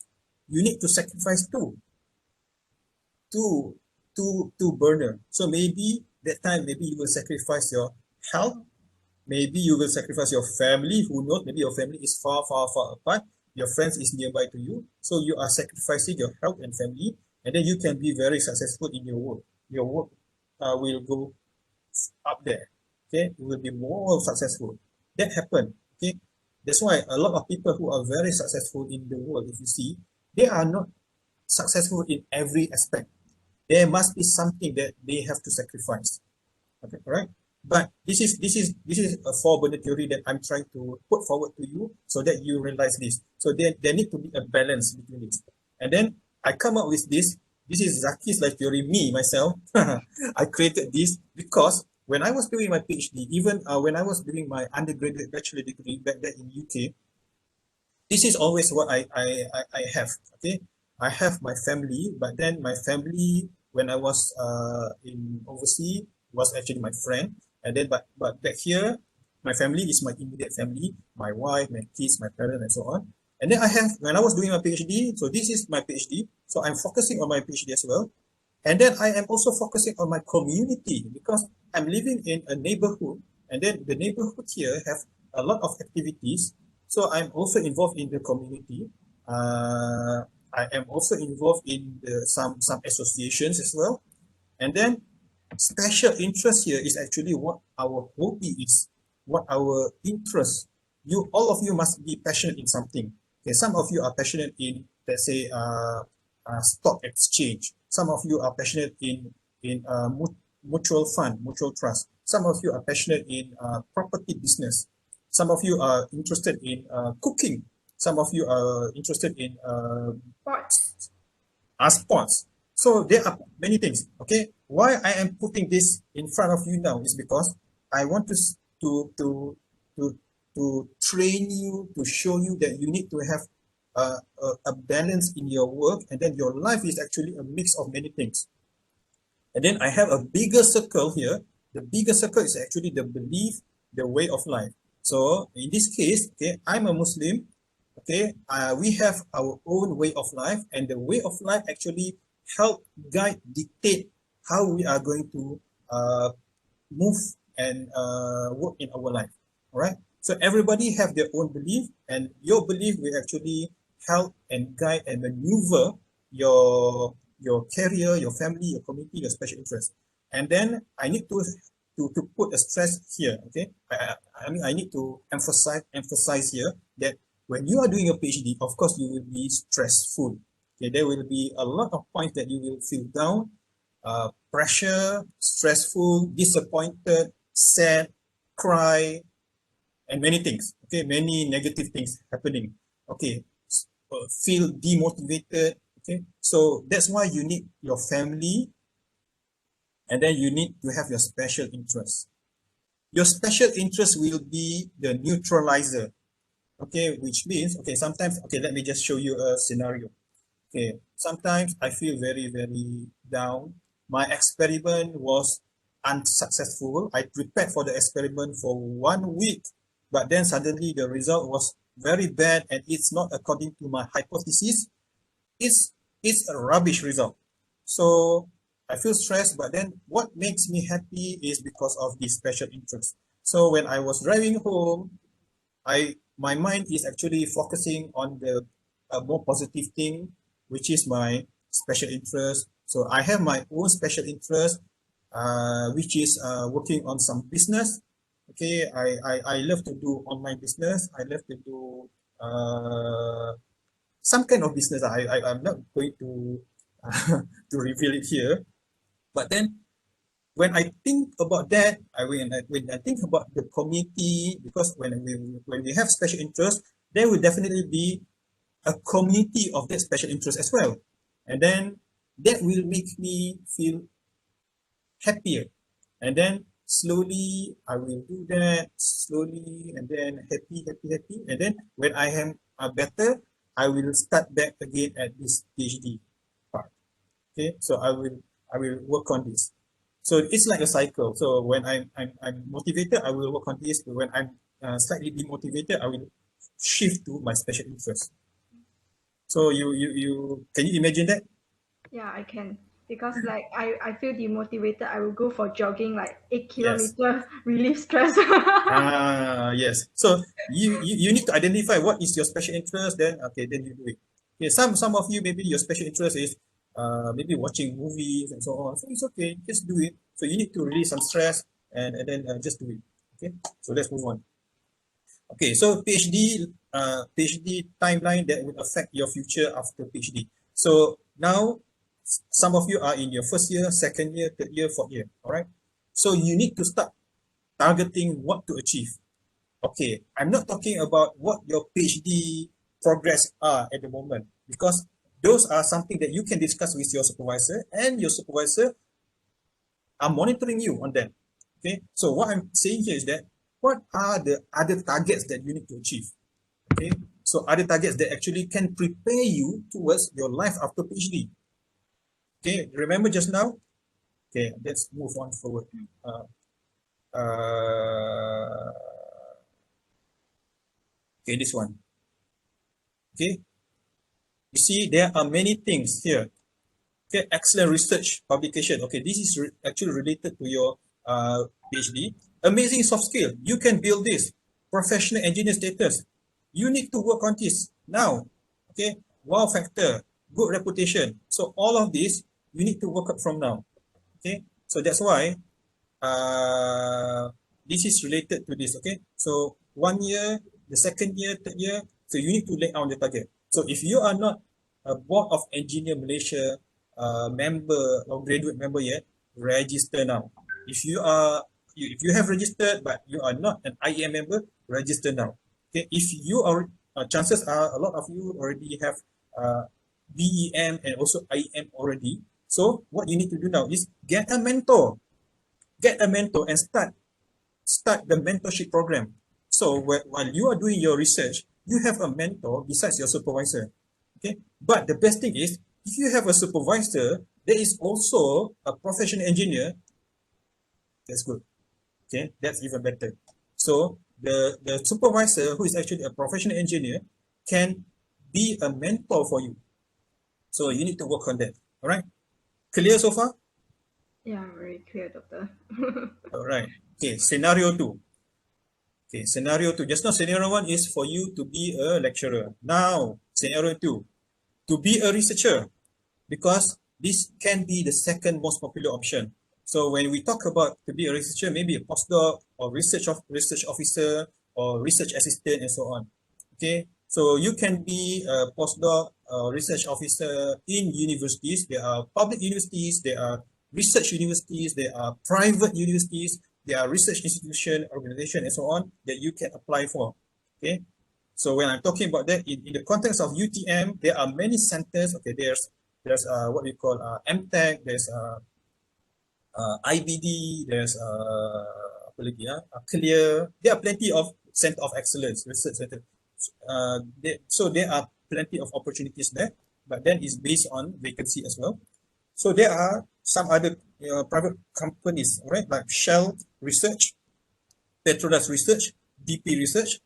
you need to sacrifice two, two burner. So maybe that time, maybe you will sacrifice your health. Maybe you will sacrifice your family. Who knows? Maybe your family is far, far, far apart. Your friends is nearby to you. So you are sacrificing your health and family, and then you can be very successful in your work. Your work will go up there. Okay, you will be more successful. That happened. Okay, that's why a lot of people who are very successful in the world, if you see, they are not successful in every aspect. There must be something that they have to sacrifice. Okay, correct. But this is a four burner theory that I'm trying to put forward to you so that you realize this. So there need to be a balance between this. And then I come up with this. This is Zaki's life theory, me, myself. I created this because when I was doing my PhD, even when I was doing my undergraduate bachelor degree back then in UK, this is always what I have. Okay, I have my family, but then my family when I was in overseas was actually my friend, And then, but back here, my family is my immediate family, my wife, my kids, my parents, and so on. And then I have, when I was doing my PhD, so this is my PhD, so I'm focusing on my PhD as well. And then I am also focusing on my community because I'm living in a neighborhood, and then the neighborhood here have a lot of activities. So I'm also involved in the community. I am also involved in some associations as well. And then special interest here is actually what our hobby is, what our interest. You, all of you must be passionate in something. Okay, some of you are passionate in, let's say, stock exchange. Some of you are passionate in mutual fund, mutual trust. Some of you are passionate in property business. Some of you are interested in cooking. Some of you are interested in Sports. sports. So there are many things. Okay, why I am putting this in front of you now is because I want to to to to train you, to show you that you need to have a balance in your work, and then your life is actually a mix of many things. And then I have a bigger circle here. The bigger circle is actually the belief, the way of life. So in this case, okay, I'm a Muslim. Okay, we have our own way of life, and the way of life actually help guide, dictate how we are going to uh, move and work in our life. All right. So everybody have their own belief, and your belief will actually help and guide and maneuver your career, your family, your community, your special interest. And then I need to put a stress here. Okay. I mean I need to emphasize here that when you are doing a PhD, of course you will be stressful. Okay, there will be a lot of points that you will feel down, pressure, stressful, disappointed, sad, cry, and many things. Okay, many negative things happening. Okay, feel demotivated. Okay, so that's why you need your family, and then you need to have your special interest. Your special interest will be the neutralizer. Okay, which means, okay, sometimes, okay, let me just show you a scenario. Okay, sometimes I feel very, very down. My experiment was unsuccessful. I prepared for the experiment for 1 week, but then suddenly the result was very bad and it's not according to my hypothesis. It's, it's a rubbish result. So I feel stressed, but then what makes me happy is because of this special interest. So when I was driving home, my mind is actually focusing on the more positive thing, which is my special interest. So I have my own special interest, which is working on some business. Okay, I love to do online business. I love to do some kind of business. I'm not going to to reveal it here, but then when I think about that, when I think about the community, because when we have special interest, there will definitely be a community of that special interest as well, and then that will make me feel happier, and then slowly I will do that slowly, and then happy, and then when I am better, I will start back again at this PhD part. Okay, so I will work on this. So it's like a cycle. So when I'm motivated, I will work on this. But when I'm slightly demotivated, I will shift to my special interest. So you can you imagine that? Yeah, I can. Because like I feel demotivated, I will go for jogging like eight Yes. kilometer relieve stress. Yes. So you need to identify what is your special interest. Then okay, then you do it. Okay. Some of you maybe your special interest is maybe watching movies and so on. So it's okay. Just do it. So you need to release some stress, and then just do it. Okay. So let's move on. Okay, so PhD timeline that would affect your future after PhD. So now, some of you are in your first year, second year, third year, fourth year. All right. So you need to start targeting what to achieve. Okay, I'm not talking about what your PhD progress are at the moment, because those are something that you can discuss with your supervisor, and your supervisor are monitoring you on that. Okay, so what I'm saying here is that what are the other targets that you need to achieve? Okay, so other targets that actually can prepare you towards your life after PhD. Okay, remember just now? Okay, let's move on forward. Uh, uh, okay, this one. Okay, you see there are many things here. Okay, excellent research publication. Okay, this is actually related to your PhD. Amazing soft skill. You can build this. Professional engineer status. You need to work on this now. Okay, wow factor, good reputation. So all of this you need to work up from now. Okay, so that's why uh, this is related to this. Okay, so 1 year, the second year, third year, so you need to lay out the target. So if you are not a board of engineer Malaysia member or graduate member yet, register now. If you are if you have registered but you are not an IEM member, register now. Okay, if you are chances are a lot of you already have BEM and also IEM already. So what you need to do now is get a mentor, and start the mentorship program. So while you are doing your research, you have a mentor besides your supervisor. Okay, but the best thing is if you have a supervisor, there is also a professional engineer. That's good. Okay, that's even better. So the supervisor who is actually a professional engineer can be a mentor for you. So you need to work on that. All right. Clear so far? Yeah, very clear, doctor. All right. Okay. Scenario two. Okay. Scenario two. Just now, scenario one is for you to be a lecturer. Now, scenario two, to be a researcher, because this can be the second most popular option. So when we talk about to be a researcher, maybe a postdoc or research officer or research assistant and so on. Okay, so you can be a postdoc or research officer in universities. There are public universities, there are research universities, there are private universities, there are research institution, organization, and so on that you can apply for. Okay, so when I'm talking about that in the context of UTM, there are many centers. Okay, there's what we call MTech, there's IBD, there's apa lagi Clear. There are plenty of center of excellence, research center. So there are plenty of opportunities there, but then it's based on vacancy as well. So there are some other private companies, right, like Shell Research, Petronas Research, DP Research.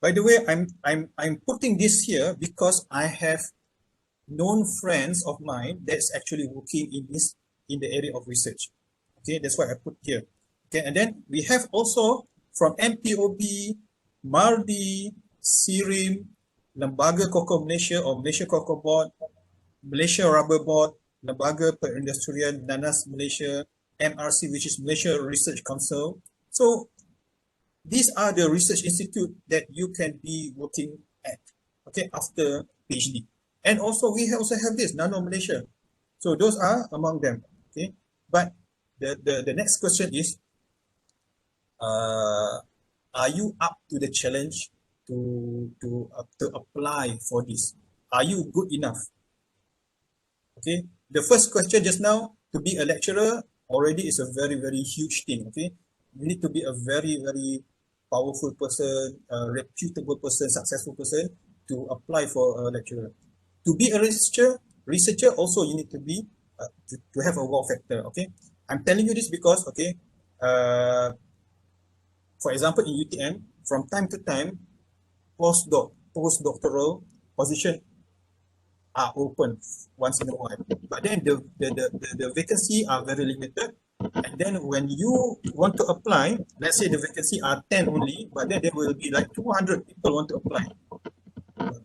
By the way, I'm putting this here because I have known friends of mine that's actually working in the area of research. Okay, that's why I put here. Okay, and then we have also from MPOB, MARDI, SIRIM, Lembaga Cocoa Malaysia or Malaysia Cocoa Board, Malaysia Rubber Board, Lembaga Perindustrian Nanas Malaysia, MRC, which is Malaysia Research Council. So these are the research institute that you can be working at, okay, after PhD. And also we also have this Nano Malaysia. So those are among them. Okay, but the next question is, are you up to the challenge to apply for this? Are you good enough? Okay, the first question just now, to be a lecturer already is a very huge thing. Okay, you need to be a very powerful person, a reputable person, successful person to apply for a lecturer. To be a researcher also you need to be to have a wow factor. Okay, I'm telling you this because okay, for example in UTM, from time to time, postdoctoral position are open once in a while, but then the vacancy are very limited. And then when you want to apply, let's say the vacancy are 10 only, but then there will be like 200 people want to apply.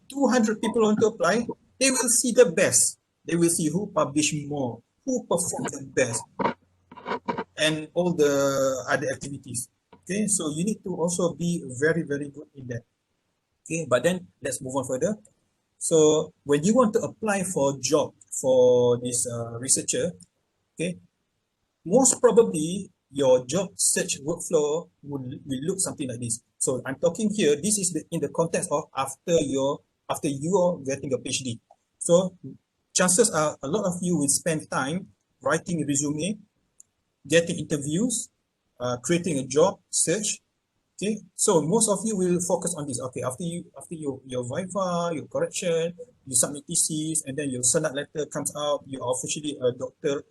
200 people want to apply, they will see the best. They will see who publish more, who perform the best, and all the other activities. Okay, so you need to also be very good in that. Okay, but then let's move on further. So when you want to apply for a job for this researcher, okay, most probably your job search workflow will look something like this. So I'm talking here, this is in the context of after you're getting a PhD. So chances are a lot of you will spend time writing a resume, getting interviews, creating a job search. Okay, so most of you will focus on this. Okay, after your viva, your correction, you submit thesis, and then your senate letter comes out. You are officially a doctor.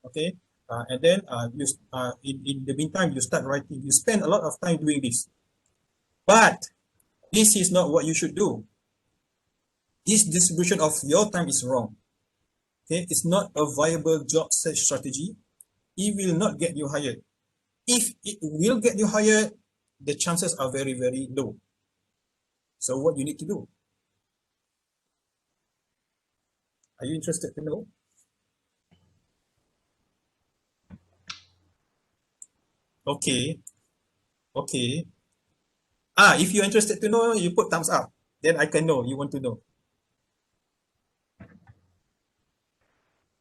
Okay, and then in the meantime, you start writing. You spend a lot of time doing this. But this is not what you should do. This distribution of your time is wrong. Okay, it's not a viable job search strategy. It will not get you hired. If it will get you hired, the chances are very, very low. So what you need to do? Are you interested to know? Okay, okay. If you're interested to know, you put thumbs up. Then I can know you want to know.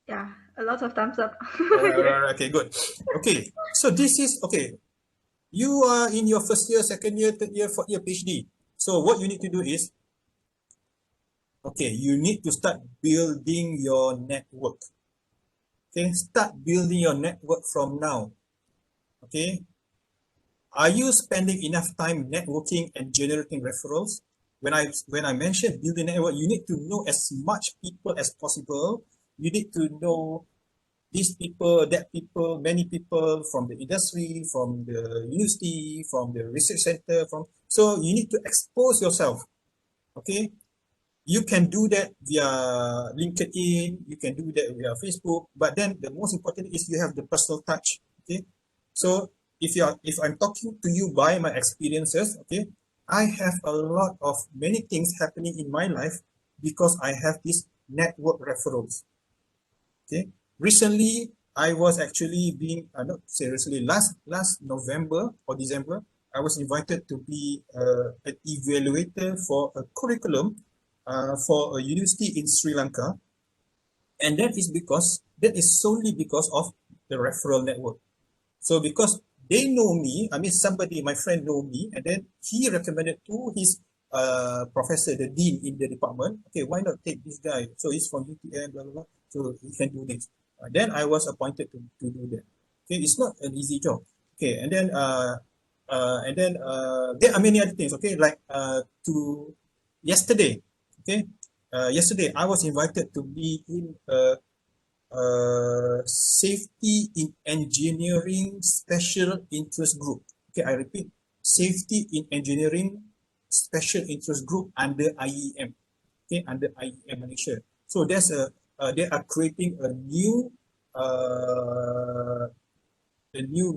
Yeah, a lot of thumbs up. Okay, good. Okay, so this is okay. You are in your first year, second year, third year, fourth year PhD. So what you need to do is, okay, you need to start building your network. Okay, start building your network from now. Okay, are you spending enough time networking and generating referrals? When I mentioned building network, you need to know as much people as possible. You need to know these people, that people, many people from the industry, from the university, from the research center, so you need to expose yourself. Okay, you can do that via LinkedIn, you can do that via Facebook, but then the most important is you have the personal touch. Okay, so if I'm talking to you by my experiences, okay, I have a lot of many things happening in my life because I have this network referrals. Okay, recently I was actually being not seriously last November or December, I was invited to be an evaluator for a curriculum for a university in Sri Lanka, and that is solely because of the referral network. So because they know me, I mean somebody, my friend know me, and then he recommended to his professor, the dean in the department, okay, why not take this guy? So he's from UTM, blah, blah, blah. So he can do this. Then I was appointed to do that. Okay, it's not an easy job. Okay, and then there are many other things. Okay, like to yesterday. Okay, yesterday I was invited to be in a safety in engineering special interest group. Okay, I repeat, safety in engineering special interest group under IEM. Okay, under IEM Malaysia. So they are creating a new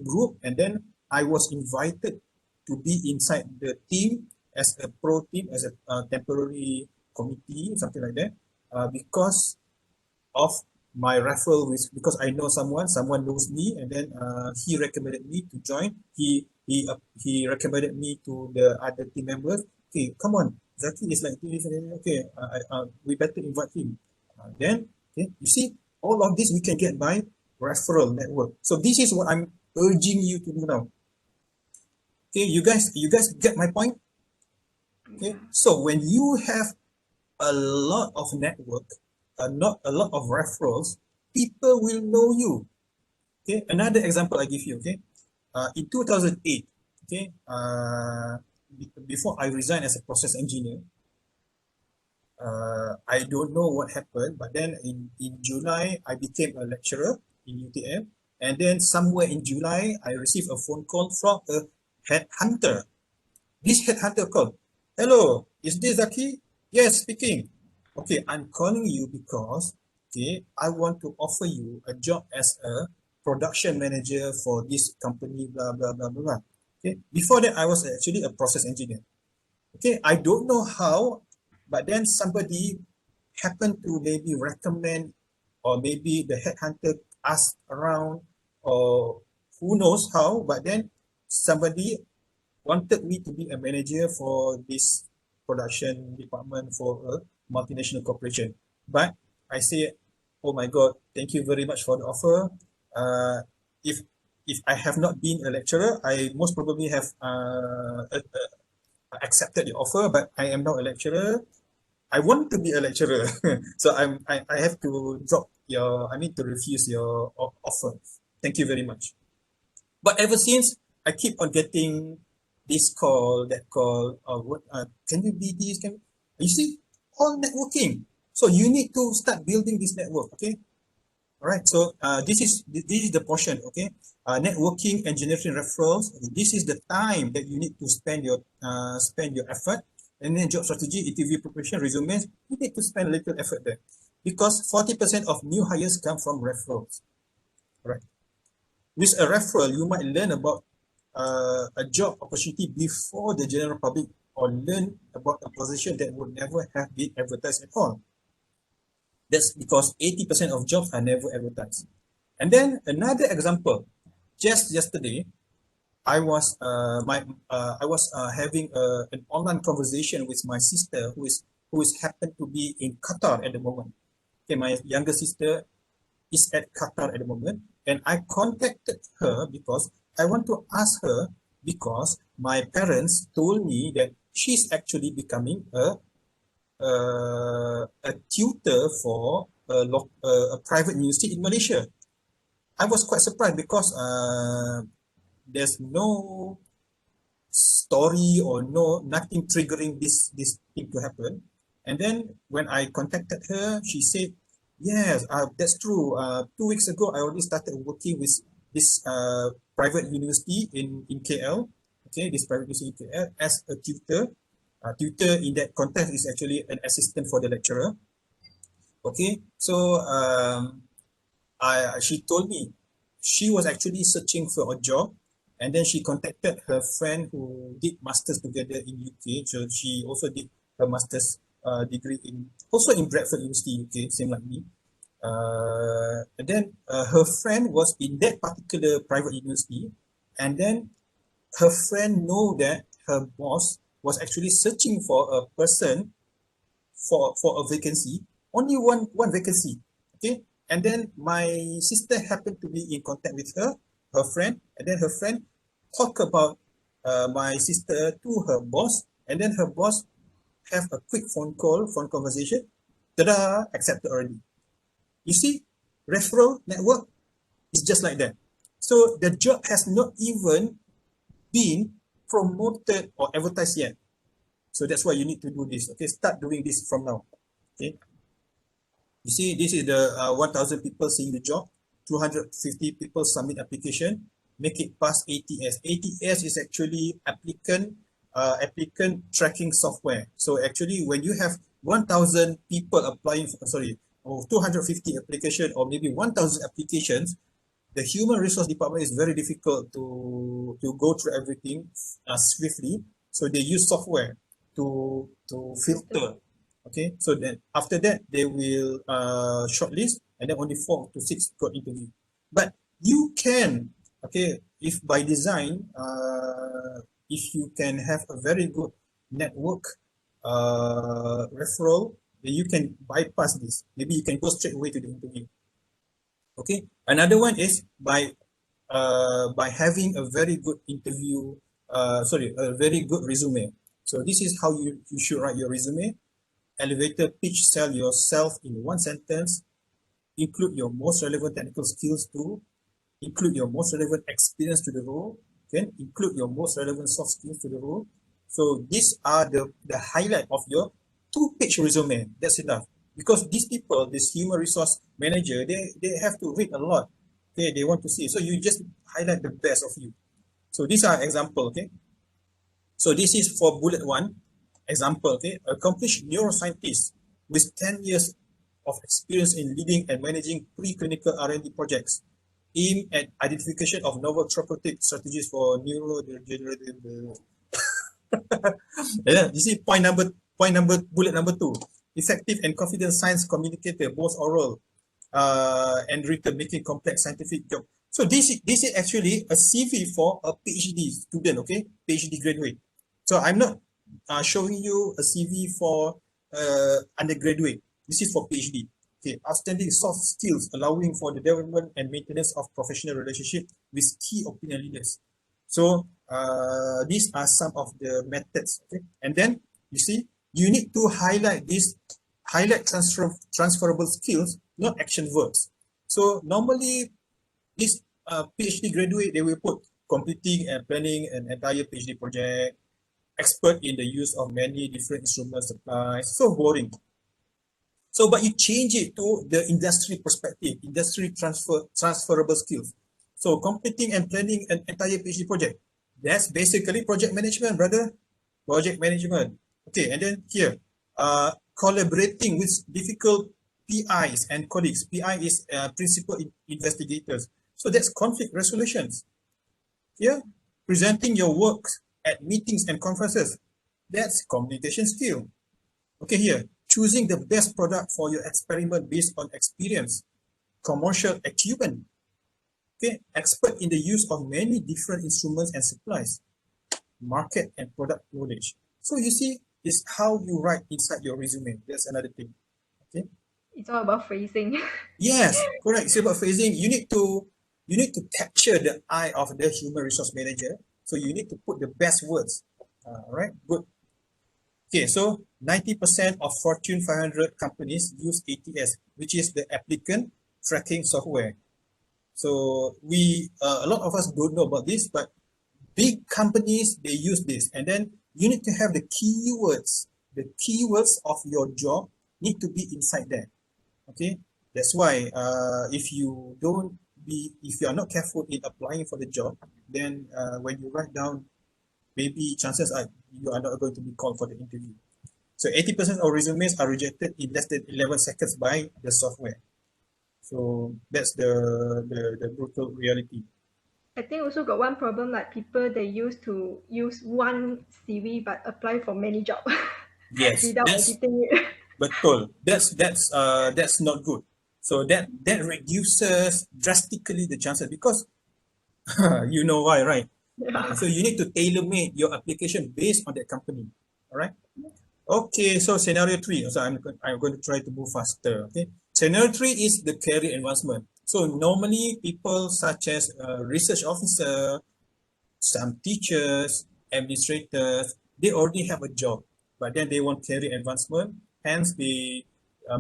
group, and then I was invited to be inside the team as a pro team, as a temporary committee, something like that, because of my referral because I know someone knows me, and then he recommended me to join. He recommended me to the other team members. Okay, come on, Zaki is like this. Okay, we better invite him. Then, okay, you see, all of this we can get by referral network. So this is what I'm urging you to do now. Okay, you guys get my point. Okay, so when you have a lot of network, not a lot of referrals, people will know you. Okay, another example I give you. Okay, in 2008, okay, before I resigned as a process engineer, I don't know what happened, but then in July I became a lecturer in UTM, and then somewhere in July I received a phone call from a headhunter. This headhunter called, "Hello, is this Zaki?" "Yes, speaking." "Okay, I'm calling you because, okay, I want to offer you a job as a production manager for this company, blah, blah, blah, blah, blah." Okay, before that, I was actually a process engineer. Okay, I don't know how, but then somebody happened to maybe recommend, or maybe the headhunter asked around, or who knows how, but then somebody wanted me to be a manager for this production department for a multinational corporation. But I say, "Oh my God, thank you very much for the offer. Uh, if if I have not been a lecturer, I most probably have accepted the offer, but I am not a lecturer. I want to be a lecturer." So I have to I need to refuse your offer. Thank you very much. But ever since, I keep on getting this call, that call, or what, can you be this? You see, all networking. So you need to start building this network, okay? All right, so this is the portion, okay? Networking and generating referrals. This is the time that you need to spend your effort. And then job strategy, interview preparation, resumes. You need to spend a little effort there, because 40% of new hires come from referrals. Right. With a referral, you might learn about a job opportunity before the general public, or learn about a position that would never have been advertised at all. That's because 80% of jobs are never advertised. And then another example, just yesterday, I was having an online conversation with my sister, who is happened to be in Qatar at the moment. Okay, my younger sister is at Qatar at the moment, and I contacted her because I want to ask her, because my parents told me that she's actually becoming a tutor for a private university in Malaysia. I was quite surprised because there's no story or nothing triggering this thing to happen. And then when I contacted her, she said, yes, that's true. 2 weeks ago, I already started working with this private university in KL. Okay, this private university in KL as a tutor. Tutor in that context is actually an assistant for the lecturer. Okay, so she told me she was actually searching for a job, and then she contacted her friend who did masters together in UK. So she also did her masters degree in also in Bradford University, UK, same like me. And then her friend was in that particular private university, and then her friend know that her boss was actually searching for a person for a vacancy, only one vacancy. Okay, and then my sister happened to be in contact with her friend, and then her friend talk about my sister to her boss, and then her boss have a quick phone conversation. Ta-da! Accepted already. You see, referral network is just like that. So the job has not even been promoted or advertised yet. So that's why you need to do this. Okay, start doing this from now. Okay. You see, this is the 1,000 people seeing the job, 250 people submit application, make it past ATS. ATS is actually applicant tracking software. So actually, when you have 1,000 people applying, or 250 application, or maybe 1,000 applications, the human resource department is very difficult to go through everything swiftly. So they use software to filter. Okay, so then after that they will shortlist, and then only 4 to 6 got interview. But you can, okay, if by design, if you can have a very good network referral, then you can bypass this. Maybe you can go straight away to the interview. Okay, another one is by having a very good interview, a very good resume. So this is how you should write your resume. Elevator pitch, sell yourself in one sentence, include your most relevant technical skills to, include your most relevant experience to the role, then include your most relevant soft skills to the role. So these are the highlight of your 2-page resume. That's enough. Because these people, this human resource manager, they have to read a lot. Okay, they want to see. So you just highlight the best of you. So these are example, okay? So this is for bullet 1. Example, okay? Accomplished neuroscientist with 10 years of experience in leading and managing preclinical R&D projects aimed at identification of novel therapeutic strategies for neurodegenerative. Yeah, you see bullet number 2. Effective and confident science communicator, both oral and written, making complex scientific job. So this is actually a CV for a PhD student, okay? PhD graduate. So I'm not showing you a CV for undergraduate. This is for PhD. Okay, outstanding soft skills allowing for the development and maintenance of professional relationship with key opinion leaders. So these are some of the methods. Okay, and then you see you need to highlight transferable skills, not action verbs. So normally this PhD graduate, they will put completing and planning an entire PhD project, expert in the use of many different instruments, supplies. So boring. So, but you change it to the industry perspective, transferable skills. So, completing and planning an entire PhD project. That's basically project management, brother. Project management. Okay, and then here, collaborating with difficult PIs and colleagues. PI is principal investigators. So that's conflict resolutions. Here, presenting your work at meetings and conferences. That's communication skill. Okay, here, choosing the best product for your experiment based on experience, commercial acumen. Okay, expert in the use of many different instruments and supplies, market and product knowledge. So you see, it's how you write inside your resume. That's another thing. Okay. It's all about phrasing. Yes, correct. It's about phrasing. You need to capture the eye of the human resource manager. So you need to put the best words. Right. Good. Okay, so 90% of Fortune 500 companies use ATS, which is the applicant tracking software. So a lot of us don't know about this, but big companies, they use this. And then you need to have the keywords. The keywords of your job need to be inside there. Okay, that's why if you are not careful in applying for the job, then when you write down, maybe chances are you are not going to be called for the interview. So 80% of resumes are rejected in less than 11 seconds by the software. So that's the brutal reality. I think also got one problem, like people they used to use one CV but apply for many jobs Yes, without that's editing it. betul. That's not good. So that reduces drastically the chances because you know why, right? Yeah. So you need to tailor make your application based on that company. All right. Okay, so scenario three. So I'm going to try to move faster. Okay, scenario three is the career advancement. So normally people such as research officer, some teachers, administrators, they already have a job, but then they want career advancement. Hence, they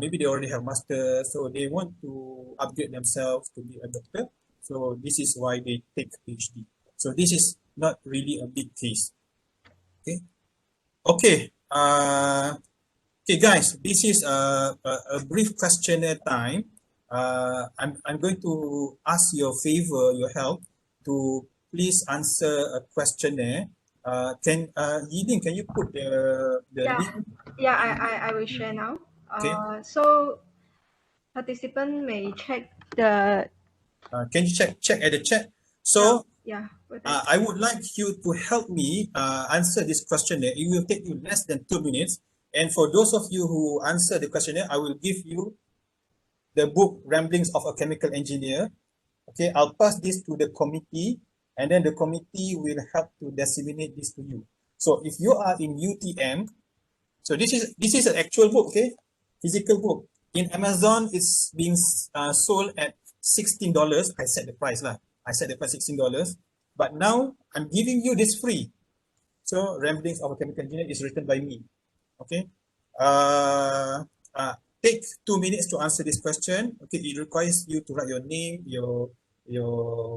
maybe they already have master, so they want to upgrade themselves to be a doctor. So this is why they take PhD. So this is not really a big case. Okay. Okay. Okay, guys, this is a brief questionnaire time. I'm going to ask your favor, your help, to please answer a questionnaire. Yiding, can you put the Yeah, link? yeah, I will share now. Okay. So participant may check the Can you check at the chat? yeah, So yeah, whether I would like you to help me answer this questionnaire. It will take you less than 2 minutes. And for those of you who answer the questionnaire, I will give you the book Ramblings of a Chemical Engineer. Okay, I'll pass this to the committee, and then the committee will help to disseminate this to you. So if you are in UTM, so this is an actual book, okay, physical book. In Amazon, it's being sold at $16. I set the price lah. I set the price $16, but now I'm giving you this free. So Ramblings of a Chemical Engineer is written by me. Okay. Uh, Take 2 minutes to answer this question. Okay, it requires you to write your name, your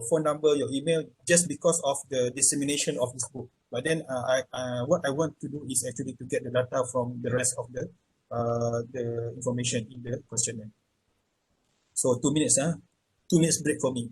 phone number, your email, just because of the dissemination of this book. But then, what I want to do is actually to get the data from the rest of the information in the questionnaire. So 2 minutes, 2 minutes break for me.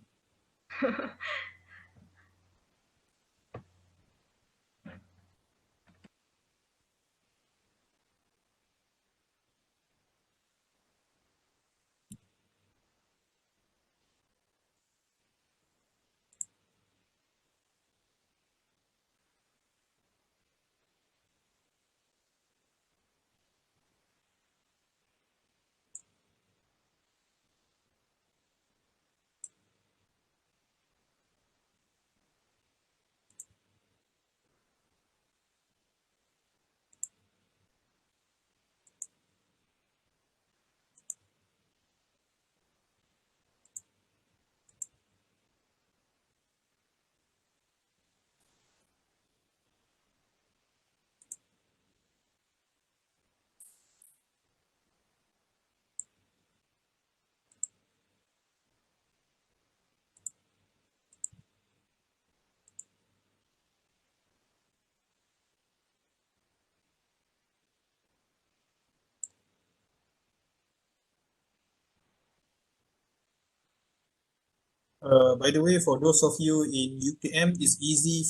By the way, for those of you in UTM, it's easier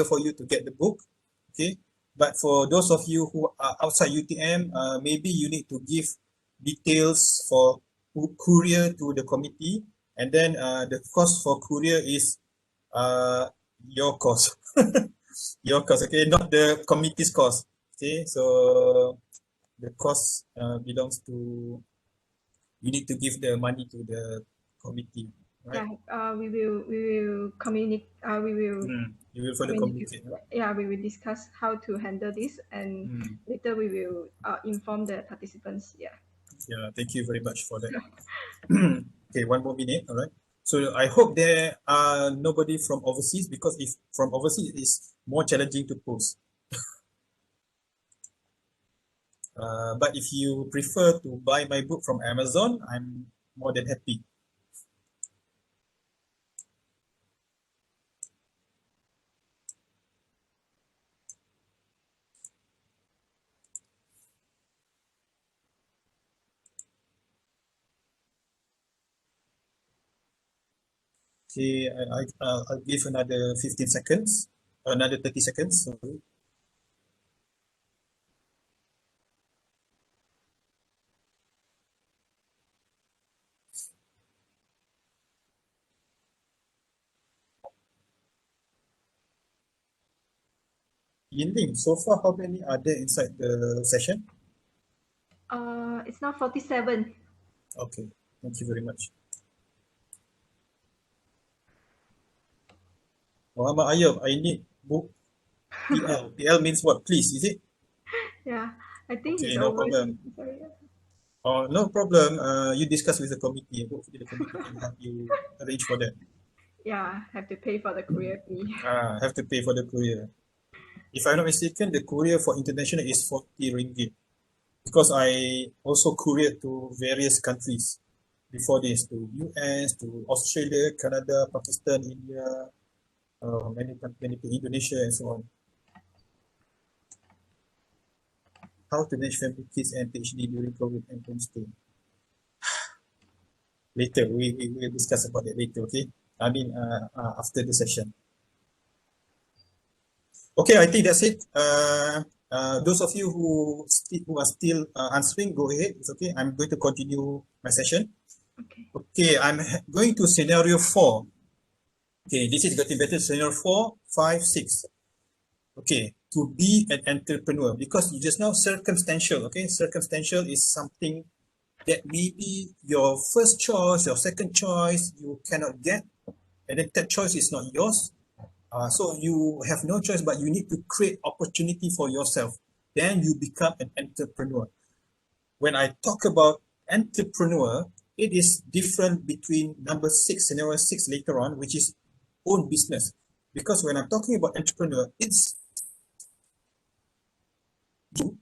for you to get the book. Okay. But for those of you who are outside UTM, maybe you need to give details for courier to the committee, and then the cost for courier is uh, your cost, your cost. Okay, not the committee's cost. Okay, so the cost belongs to, you need to give the money to the committee, right? Yeah, we will communicate. We will You will further communicate. communicate. Huh? Yeah, we will discuss how to handle this, and Mm. later we will inform the participants. Yeah. Yeah, thank you very much for that. Okay, one more minute. All right. So I hope there are nobody from overseas, because if from overseas it's more challenging to post. But if you prefer to buy my book from Amazon, I'm more than happy. Okay, I'll give another 15 seconds, another 30 seconds. Sorry. Yinling, so far how many are there inside the session? It's now 47. Okay, thank you very much. Muhammad Ayub, I need book PL. PL means what? Please, is it? Yeah, I think he's Okay, no overseas. problem. Sorry. Oh, no problem. You discuss with the committee. Hopefully, the committee can help you arrange for that. Yeah, have to pay for the courier fee. Have to pay for the courier. If I'm not mistaken, the courier for international is 40 ringgit, because I also courier to various countries before this, to US, to Australia, Canada, Pakistan, India, many to Indonesia, and so on. How to manage family, kids, and PhD during COVID and homestay. Later, we will discuss about that later, okay? I mean, after the session. Okay, I think that's it. Those of you who are still answering, go ahead. It's okay. I'm going to continue my session. Okay. Okay, going to scenario 4. Okay, this is getting better. Scenario 4, 5, 6. Okay, to be an entrepreneur, because you just now circumstantial. Okay, circumstantial is something that maybe your first choice, your second choice, you cannot get, and then third choice is not yours. So you have no choice, but you need to create opportunity for yourself. Then you become an entrepreneur. When I talk about entrepreneur, it is different between number 6, scenario 6 later on, which is own business. Because when I'm talking about entrepreneur, it's you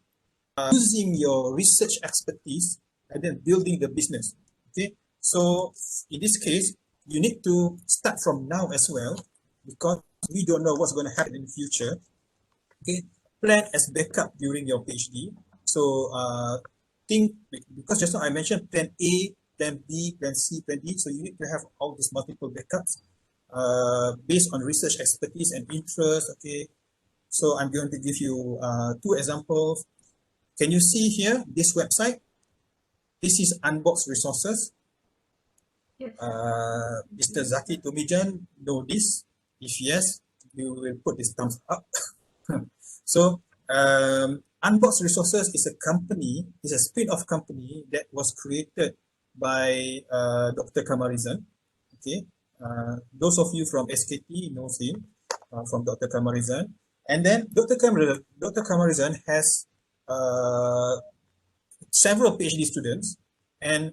using your research expertise and then building the business. Okay, so in this case, you need to start from now as well, because we don't know what's going to happen in the future. Okay, plan as backup during your PhD. So think, because just now I mentioned plan A, plan B, plan C, plan D. So you need to have all these multiple backups based on research expertise and interest. Okay, so I'm going to give you 2 examples. Can you see here this website? This is Unbox Resources. Yes. Mr. Zaki Tomijan know this. If yes, you will put this thumbs up. So Unbox Resources is a company, is a spin-off company that was created by Dr. Kamarizan. Okay, those of you from SKT knows him from Dr. Kamarizan. And then Dr. Kamarizan has several PhD students, and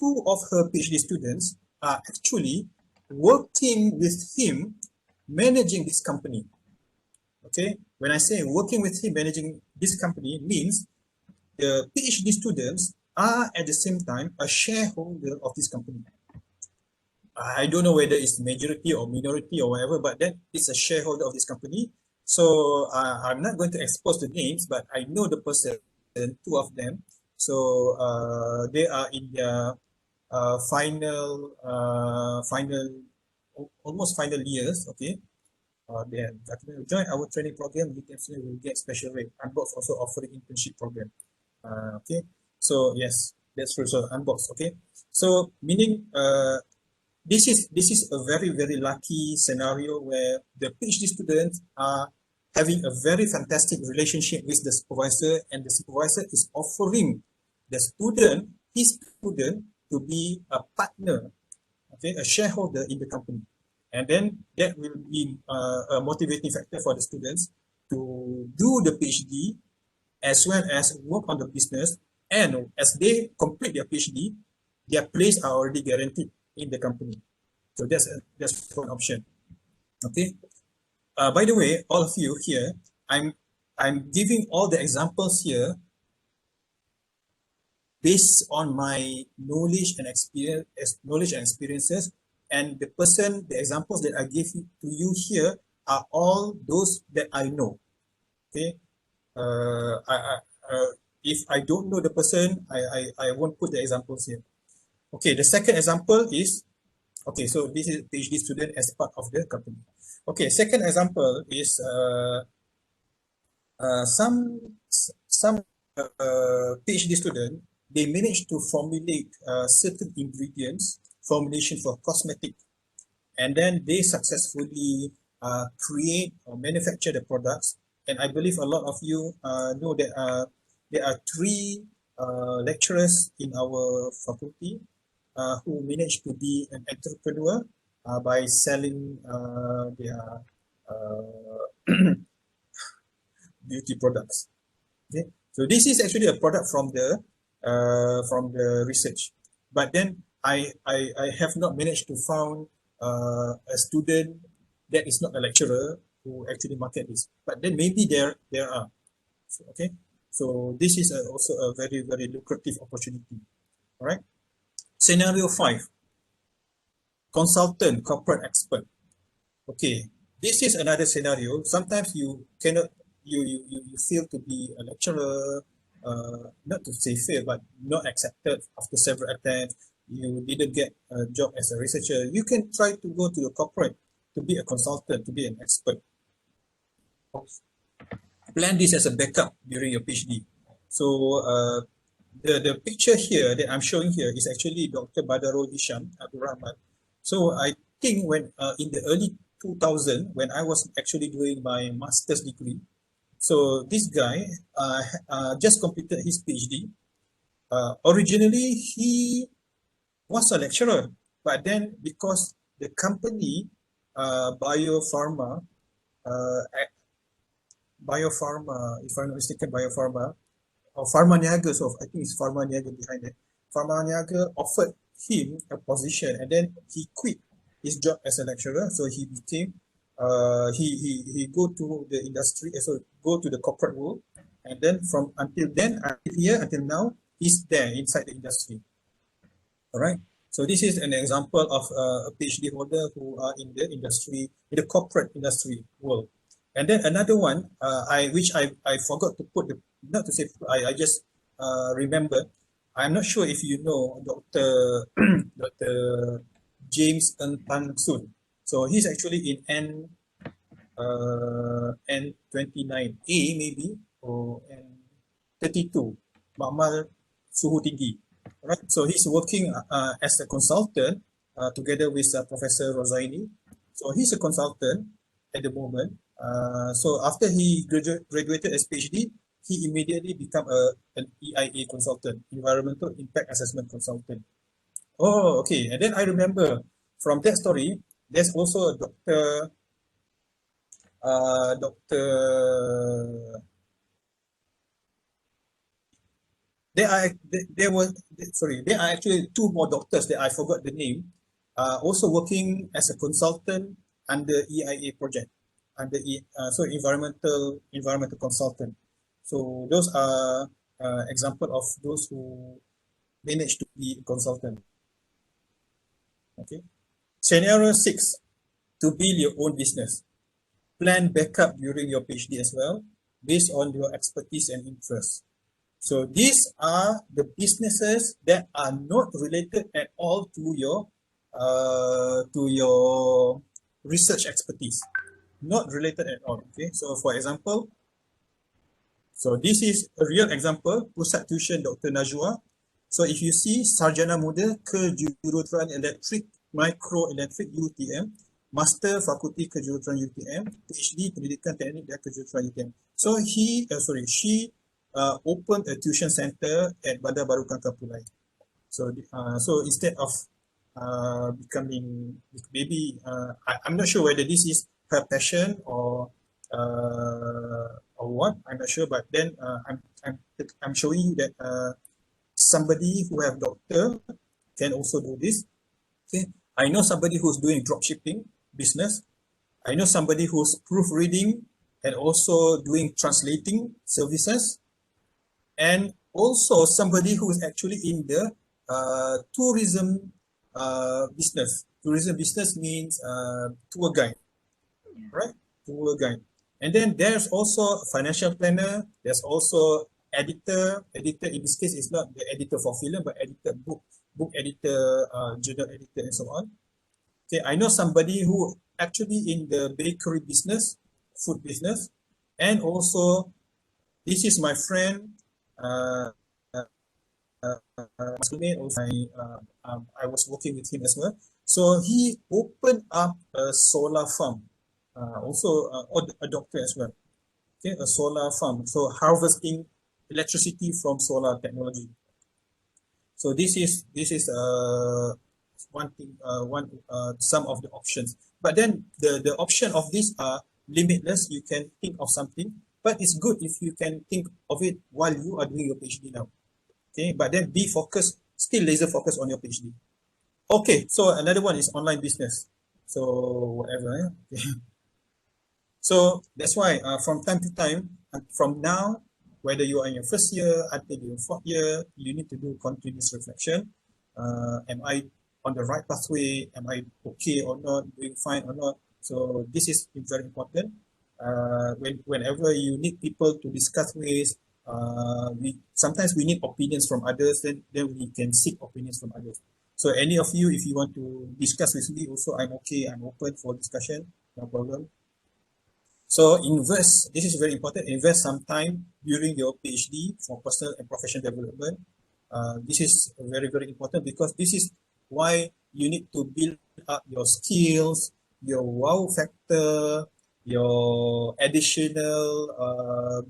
2 of her PhD students are actually working with him managing this company. Okay, when I say working with him managing this company, means the PhD students are at the same time a shareholder of this company. I don't know whether it's majority or minority or whatever, but then it's a shareholder of this company. So I'm not going to expose the names, but I know the person, 2 of them. So they are in their almost final years, okay, they have join our training program, you definitely will get special rate. Unbox also offering internship program. Okay, so yes, that's true. So Unbox, okay. So meaning this is a very lucky scenario where the PhD students are having a very fantastic relationship with the supervisor, and the supervisor is offering the student, his student, to be a partner, okay, a shareholder in the company. And then that will be a motivating factor for the students to do the PhD as well as work on the business. And as they complete their PhD, their place are already guaranteed in the company. So that's one option. Okay. By the way, all of you here, I'm giving all the examples here based on my knowledge and experiences, and the examples that I give to you here are all those that I know. Okay. Uh, I, I, if I don't know the person, I won't put the examples here. Okay. The second example is, okay, so this is PhD student as part of the company. Okay, second example is some PhD student, they managed to formulate certain ingredients formulation for cosmetic, and then they successfully create or manufacture the products. And I believe a lot of you know that there are three lecturers in our faculty who managed to be an entrepreneur by selling their beauty products. Okay, so this is actually a product from the research, but then I have not managed to found a student that is not a lecturer who actually market this, but then maybe there are. So, okay, so this is also a very lucrative opportunity. All right. Scenario 5, consultant, corporate expert. Okay, this is another scenario. Sometimes you cannot, you fail to be a lecturer, not to say fail, but not accepted after several attempts. You didn't get a job as a researcher. You can try to go to the corporate to be a consultant, to be an expert. Plan this as a backup during your PhD. So the picture here that I'm showing here is actually Dr. Badarul Hisham Abdul Rahman. So I think when in the early 2000, when I was actually doing my master's degree, so this guy just completed his PhD. Originally, he was a lecturer, but then because the company Biopharma, uh, Biopharma, if I'm not mistaken, Biopharma, or Pharma Niaga, so I think it's Pharma Niaga behind it. Pharma Niaga offered him a position, and then he quit his job as a lecturer. So he became, he go to the industry, so go to the corporate world, and then from until then, until here, until now, he's there inside the industry. All right. So this is an example of a PhD holder who are in the industry, in the corporate industry world. And then another one, I forgot to put the, not to say, I just remember. I'm not sure if you know Dr. Dr. James Ng Tan Soon. So he's actually in N29A maybe, or N32, Makmal Suhu Tinggi. Right, so he's working as a consultant together with Professor Rosaini. So he's a consultant at the moment. So after he graduated as PhD, he immediately become an EIA consultant, Environmental Impact Assessment Consultant. Oh, okay. And then I remember from that story, there's also a Doctor. There were, sorry, there are actually two more doctors that I forgot the name, also working as a consultant under EIA project, under so environmental consultant. So those are example of those who managed to be a consultant. Okay. Scenario 6, to build your own business. Plan backup during your PhD as well, based on your expertise and interest. So these are the businesses that are not related at all to your research expertise. Not related at all. Okay. So for example, so this is a real example, Pusat Tuition Dr. Najwa. So if you see Sarjana Muda Kejuruteraan Elektrik Mikroelektrik UTM, Master Fakulti Kejuruteraan UTM, PhD Pendidikan Teknik dan Kejuruteraan UTM. So she opened a tuition center at Bandar Baru Kangkapulai. So instead of becoming maybe I'm not sure whether this is her passion or what, I'm not sure, but then I'm showing you that somebody who have doctor can also do this. Okay, I know somebody who's doing dropshipping business. I know somebody who's proofreading and also doing translating services, and also somebody who is actually in the tourism business. Tourism business means tour guide, right? Tour guide. And then there's also financial planner. There's also editor. Editor in this case is not the editor for film, but editor book editor, journal editor, and so on. Okay, I know somebody who actually in the bakery business, food business, and also this is my friend. I was working with him as well. So he opened up a solar farm, also a doctor as well. Okay, a solar farm. So harvesting electricity from solar technology. So this is one thing, some of the options. But then the option of these are limitless. You can think of something, but it's good if you can think of it while you are doing your PhD now. Okay, but then be focused, still laser focused on your PhD. Okay, so another one is online business. So whatever. So that's why from time to time, from now, whether you are in your first year until your fourth year, you need to do continuous reflection. Am I on the right pathway? Am I okay or not? Doing fine or not? So this is very important. Whenever you need people to discuss with, sometimes we need opinions from others. Then we can seek opinions from others. So any of you, if you want to discuss with me, also I'm okay. I'm open for discussion. No problem. So invest, this is very important, invest some time during your PhD for personal and professional development. This is very, very important because this is why you need to build up your skills, your wow factor, your additional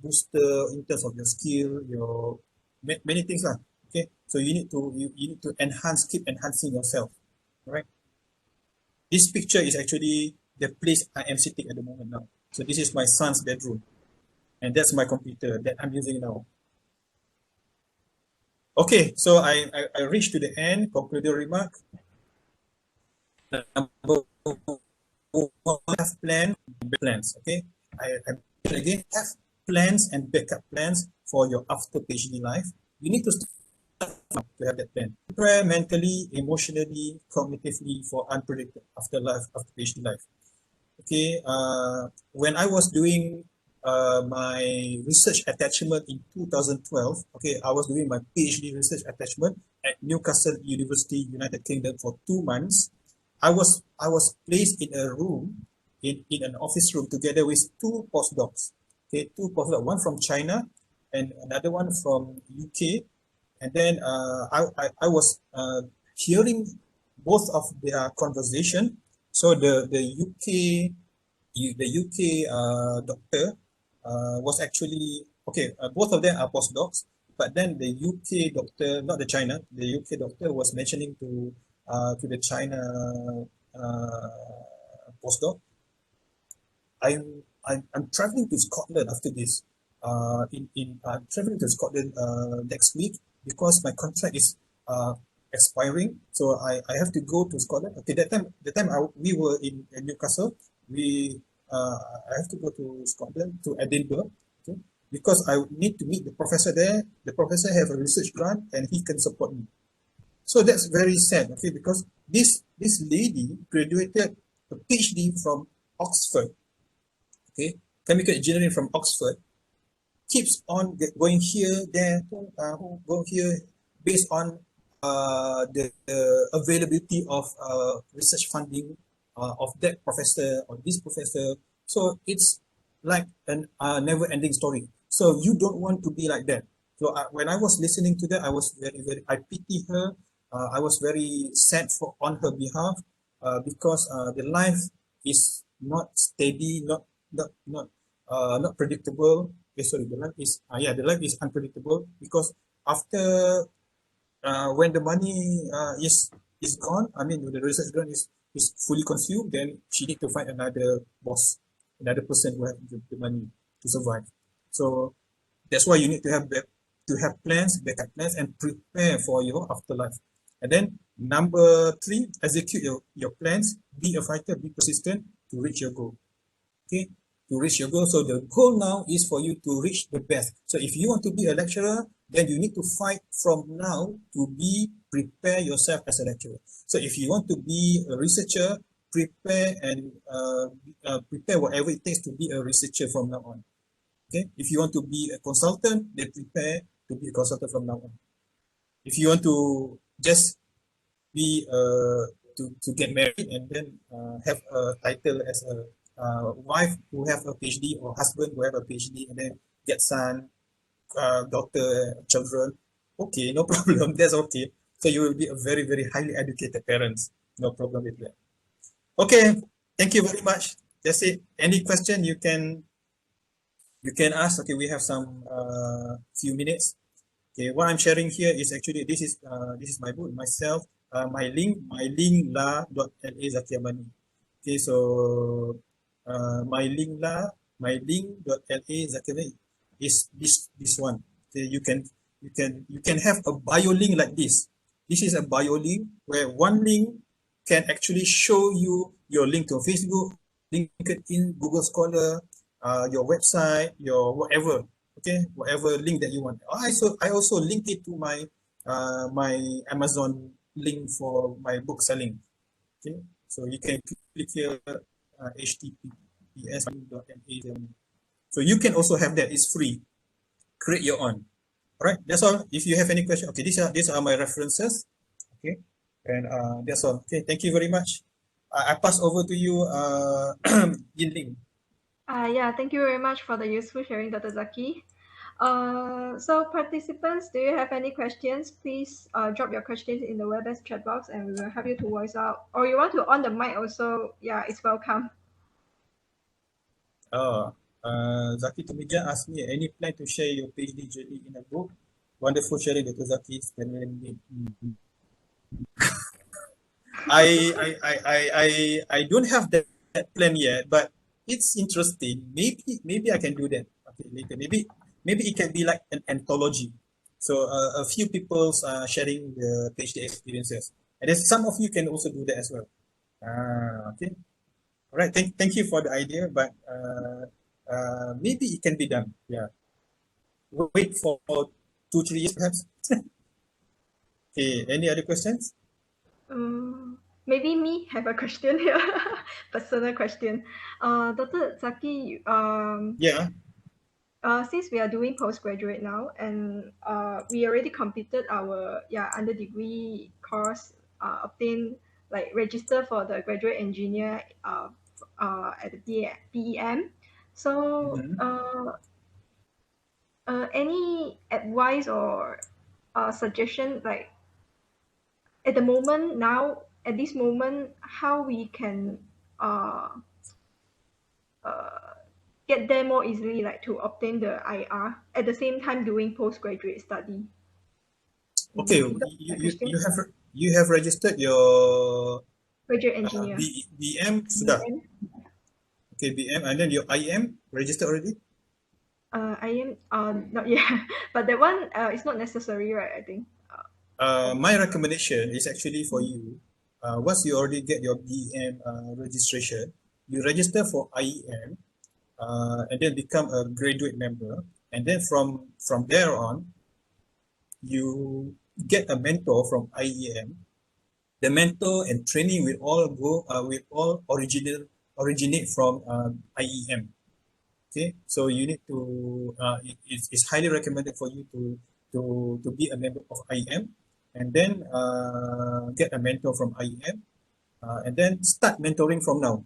booster in terms of your skill, your many things lah. Okay, so you need to enhance, keep enhancing yourself, right? This picture is actually the place I am sitting at the moment now. So this is my son's bedroom, and that's my computer that I'm using now. Okay, so I reached to the end, concluding remark. Number one, have plans, okay? I again, have plans and backup plans for your after PhD life. You need to to have that plan. Prepare mentally, emotionally, cognitively for unpredictable after PhD life. Okay, when I was doing my research attachment in 2012, okay, I was doing my PhD research attachment at Newcastle University, United Kingdom for 2 months. I was placed in a room, in an office room together with 2 postdocs. Okay, 2 postdocs, one from China and another one from UK. And then I was hearing both of their conversation. So the UK doctor was actually okay. Both of them are postdocs, but then the UK doctor, not the China, the UK doctor was mentioning to the China postdoc, I'm traveling to Scotland after this. I'm traveling to Scotland next week because my contract is expiring. So I have to go to Scotland. Okay, that time we were in Newcastle. I have to go to Scotland, to Edinburgh. Okay, because I need to meet the professor there. The professor have a research grant and he can support me. So that's very sad. Okay, because this lady graduated a PhD from Oxford. Okay, chemical engineering from Oxford. keeps on going here, there, go here, based on the availability of research funding of that professor or this professor. So it's like an never-ending story. So you don't want to be like that. So when I was listening to that, I was I pity her. I was very sad for on her behalf because the life is not steady, not predictable. Sorry, the life is the life is unpredictable because after when the money is gone, I mean the research grant is fully consumed, then she need to find another boss, another person who have the money to survive. So that's why you need to have plans, backup plans, and prepare for your afterlife. And then number three, execute your plans. Be a fighter. Be persistent to reach your goal. Okay, to reach your goal. So the goal now is for you to reach the best. So if you want to be a lecturer, then you need to fight from now to prepare yourself as a lecturer. So if you want to be a researcher, prepare and prepare whatever it takes to be a researcher from now on. Okay, if you want to be a consultant, then prepare to be a consultant from now on. If you want to just be to get married and then have a title as a wife who have a PhD or husband who have a PhD and then get son, daughter, children. Okay, no problem. That's okay. So you will be a very, very highly educated parents. No problem with that. Okay, thank you very much. That's it. Any question you can ask. Okay, we have some few minutes. Okay, what I'm sharing here is actually this is my book myself. My link la.la Zakiamani. Okay, so my link.la Zakiamani is this one. Okay, you can have a bio link like this. This is a bio link where one link can actually show you your link to Facebook, LinkedIn, Google Scholar, your website, your whatever. Okay, whatever link that you want. I also linked it to my Amazon link for my book selling. Okay, so you can click here https://.ma. So you can also have that. It's free. Create your own. All right, that's all. If you have any question, okay, these are my references. Okay, and that's all. Okay, thank you very much. I pass over to you, Yin Ling. Yeah, thank you very much for the useful sharing, Dr. Zaki. So participants, do you have any questions? Please drop your questions in the WebEx chat box and we will help you to voice out. Or you want to on the mic also, yeah, it's welcome. Oh, Zaki Tumija asked me, any plan to share your PhD journey in a book? Wonderful sharing, Dr. Zaki. I don't have that plan yet, but it's interesting. Maybe I can do that. Okay, later. Maybe it can be like an anthology. So a few people's sharing the PhD experiences, and then some of you can also do that as well. Okay. All right. Thank you for the idea, but maybe it can be done. Yeah. Wait for 2 3 years perhaps. Okay. Any other questions? Maybe me have a question here, personal question. Dr. Zaki, Yeah. since we are doing postgraduate now and we already completed our under degree course, obtain like register for the graduate engineer at the PEM. So Mm-hmm. any advice or suggestion like at the moment now at this moment how we can uh, uh, get there more easily like to obtain the IR at the same time doing postgraduate study. Okay. You got You, my you, question? you have you have registered your Graduate engineer. BM sudah. BM. Okay, BM, and then your IM registered already. I am not yet, but that one is not necessary, right? I think. For My recommendation is actually for you. Once you already get your BM registration, you register for IEM and then become a graduate member. And then from there on, you get a mentor from IEM. The mentor and training will all originate from IEM. Okay, so you need to it's highly recommended for you to be a member of IEM, and then get a mentor from IEM, and then start mentoring from now.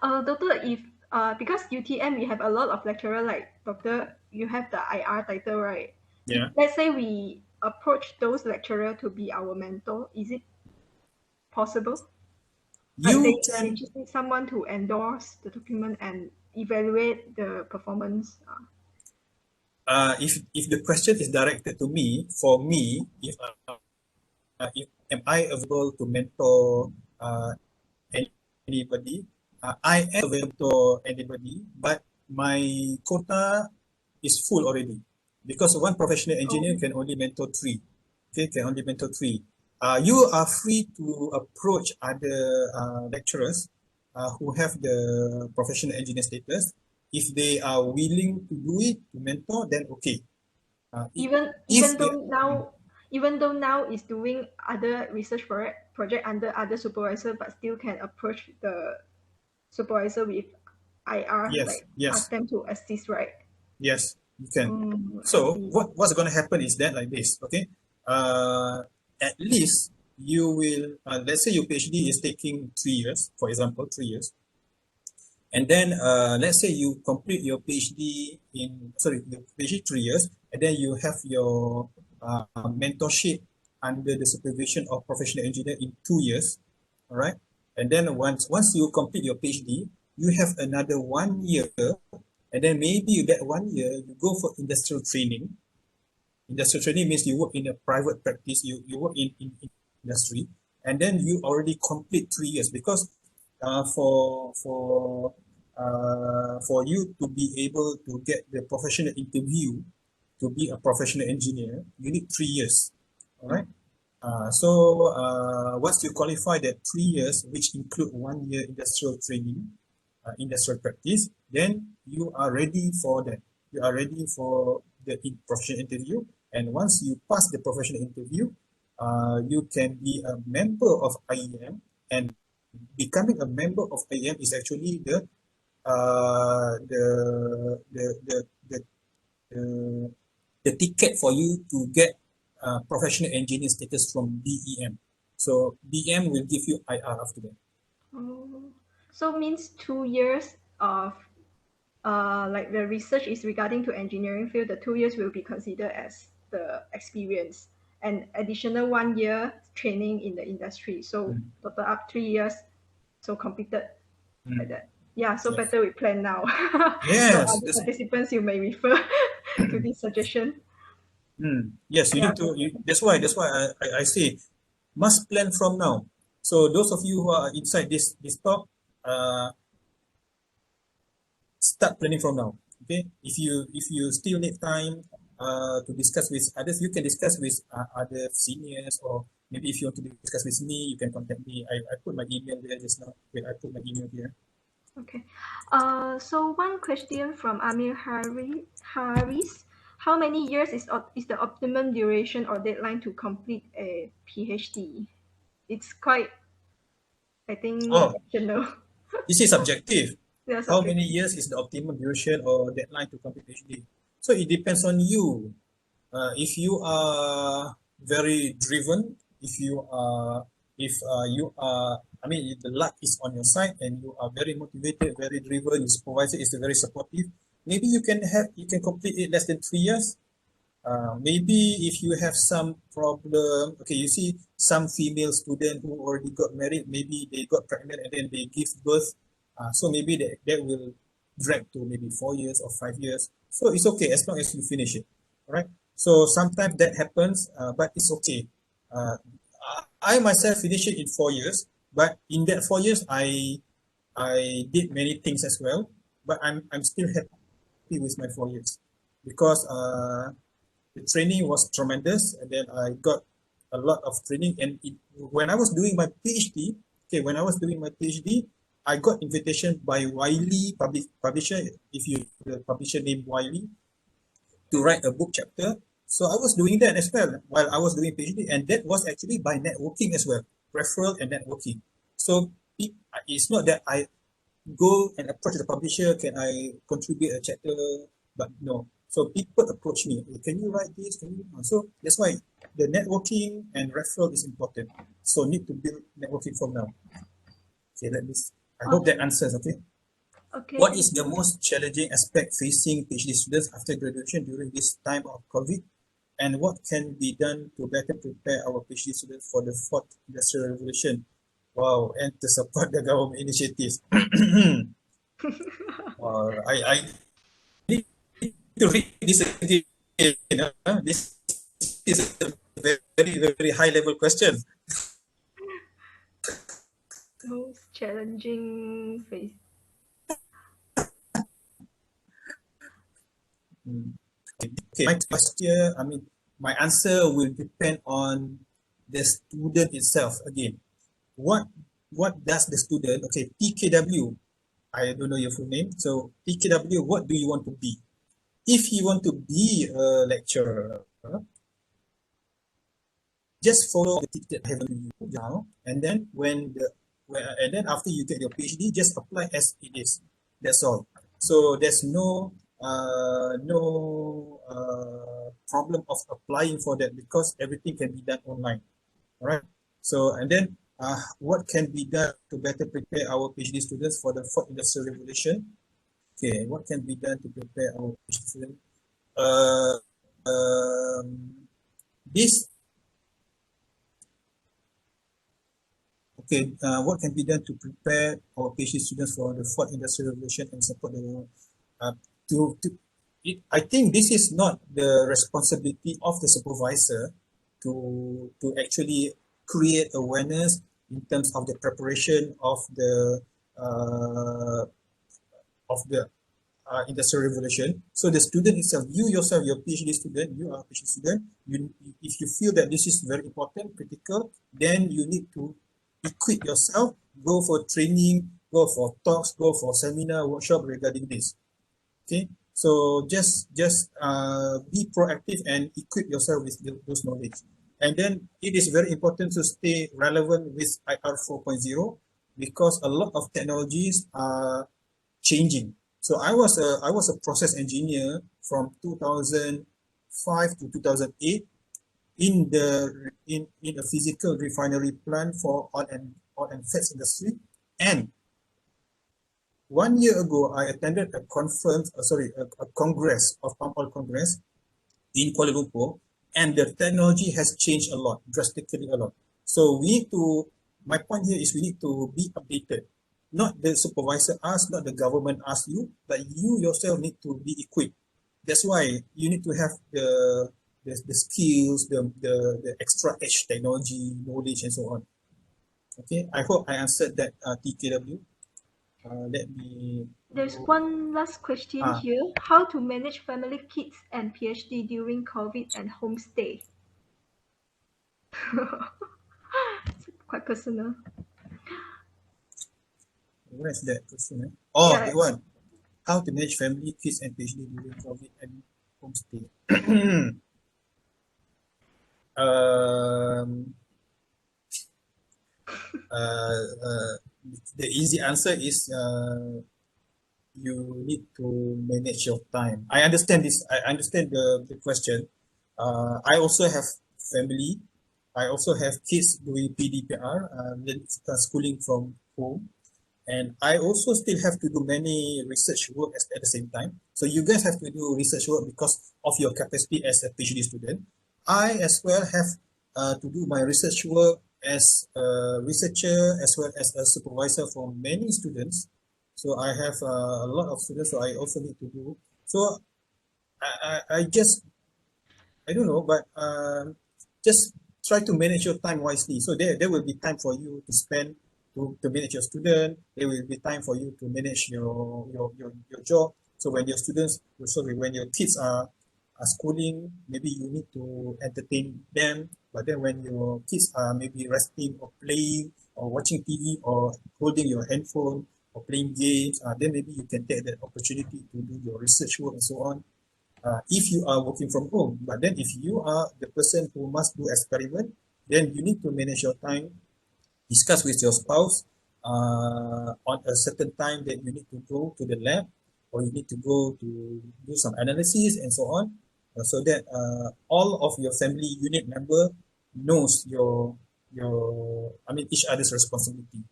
Doctor, if because UTM we have a lot of lecturer like doctor, you have the IR title, right? If Yeah, let's say we approach those lecturer to be our mentor, is it possible? Like you they can just need someone to endorse the document and evaluate the performance. if the question is directed to me, for me, if am I available to mentor anybody? I am available to anybody, but my quota is full already because one professional Oh, engineer can only mentor three. Okay, can only mentor three. You are free to approach other lecturers who have the professional engineer status. If they are willing to do it to mentor, then okay. even If even they, though now even though now is doing other research project under other supervisor, but still can approach the supervisor with IR, yes, like ask yes, them to assist, right? yes, you can. I So see. what's going to happen is that like this, okay? Uh, at least you will, let's say your PhD is taking 3 years, for example, 3 years, and then let's say you complete your PhD in, sorry, your PhD 3 years, and then you have your mentorship under the supervision of professional engineer in 2 years, all right? And then once you complete your PhD, you have another 1 year, and then maybe that 1 year you go for industrial training. Industrial training means you work in a private practice, you work in industry, and then you already complete 3 years because for you to be able to get the professional interview to be a professional engineer, you need 3 years. All right. Once you qualify that 3 years, which include 1 year industrial training, industrial practice, then you are ready for that. You are ready for the professional interview. And once you pass the professional interview, you can be a member of IEM. And becoming a member of IEM is actually uh, the, the, the, the, the, the ticket for you to get professional engineer status from BEM. So BEM will give you IR after that. Oh, so means 2 years of like the research is regarding to engineering field, the 2 years will be considered as the experience and additional 1 year training in the industry. So Mm, total up 3 years, so completed like mm, that. Yeah, so yes. better we plan now. So Yes, other participants, you may refer to this suggestion. yes, you Yeah, need to. That's why I say must plan from now. So those of you who are inside this talk, uh, start planning from now. Okay, if you still need time to discuss with others, you can discuss with other seniors, or maybe if you want to discuss with me, you can contact me. I put my email there just now. Wait, I put my email here. okay. So one question from Amir Haris. How many years is the optimum duration or deadline to complete a PhD? It's quite, I think, Oh, optional. this is subjective. Yeah, How many subjective. years is the optimum duration or deadline to complete PhD? So it depends on you. If you are very driven, if you are, I mean, if the luck is on your side and you are very motivated, very driven, your supervisor is very supportive, maybe you can complete it less than 3 years. Maybe if you have some problem, okay, you see some female student who already got married, maybe they got pregnant and then they give birth. So maybe that will drag to maybe 4 years or 5 years. So it's okay as long as you finish it. All right. So sometimes that happens, but it's okay. Uh, I myself finished it in 4 years, but in that 4 years, I did many things as well. But I'm still happy with my 4 years because the training was tremendous, and then I got a lot of training. And when I was doing my PhD, okay, when I was doing my PhD, I got invitation by Wiley publisher, if you the publisher named Wiley, to write a book chapter. So I was doing that as well while I was doing PhD, and that was actually by networking as well, referral and networking. So it's not that go and approach the publisher, can I contribute a chapter? But no. So people approach me, can you write this? Can you? So that's why the networking and referral is important. So need to build networking from now. Okay, let me. I hope that Awesome. answers. Okay. Okay, What thank is the you. most challenging aspect facing PhD students after graduation during this time of COVID? And what can be done to better prepare our PhD students for the fourth industrial revolution? Wow, and to support the government initiatives. I need to read this again. This is a very, very high level question. Most challenging phase. Hmm. Okay, my question, my answer will depend on the student itself again. What does the student, okay, PKW, I don't know your full name. So PKW, what do you want to be? If you want to be a lecturer, just follow the ticket I have given you now, and then and then after you get your PhD, just apply as it is. That's all. So there's no problem of applying for that because everything can be done online. All right. So and then what can be done to better prepare our PhD students for the fourth industrial revolution? Okay, what can be done to prepare our PhD students? Uh, um, this what can be done to prepare our PhD students for the fourth industrial revolution and support the uh, to I think this is not the responsibility of the supervisor to actually create awareness in terms of the preparation uh, of the industrial revolution. So the student itself, you yourself, your PhD student, you are a PhD student, if you feel that this is very important, critical, then you need to equip yourself, go for training, go for talks, go for seminar, workshop regarding this. Okay, so just be proactive and equip yourself with those knowledge. And then it is very important to stay relevant with IR 4.0 because a lot of technologies are changing. So I was a process engineer from 2005 to 2008 in a physical refinery plant for oil and fats industry. And 1 year ago, I attended a conference, a congress of palm oil congress in Kuala Lumpur, and the technology has changed a lot, drastically a lot. So my point here is we need to be updated. Not the supervisor asks, not the government asks you, but you yourself need to be equipped. That's why you need to have the skills, the extra edge technology, knowledge, and so on. Okay, I hope I answered that TKW. Let me There's go. one last question Ah, here. How to manage family, kids, and PhD during COVID and homestay? Quite personal. where's that question? Oh, Yeah, that one. How to manage family, kids, and PhD during COVID and homestay. um, uh, uh, the easy answer is you need to manage your time. I understand this. I understand the question. I also have family. I also have kids doing PDPR, schooling from home. And I also still have to do many research work at the same time. So you guys have to do research work because of your capacity as a PhD student. I as well have to do my research work as a researcher as well as a supervisor for many students. So I have a lot of students, so I also need to do. So I just I don't know, but just try to manage your time wisely. So there will be time for you to spend to manage your student. There will be time for you to manage your job. So when your students, sorry, when your kids are schooling, maybe you need to entertain them. But then when your kids are maybe resting or playing or watching TV or holding your handphone or playing games, then maybe you can take that opportunity to do your research work and so on if you are working from home. But then if you are the person who must do experiment, then you need to manage your time, discuss with your spouse, on a certain time that you need to go to the lab or you need to go to do some analysis and so on, so that all of your family unit member knows your I mean each other's responsibility.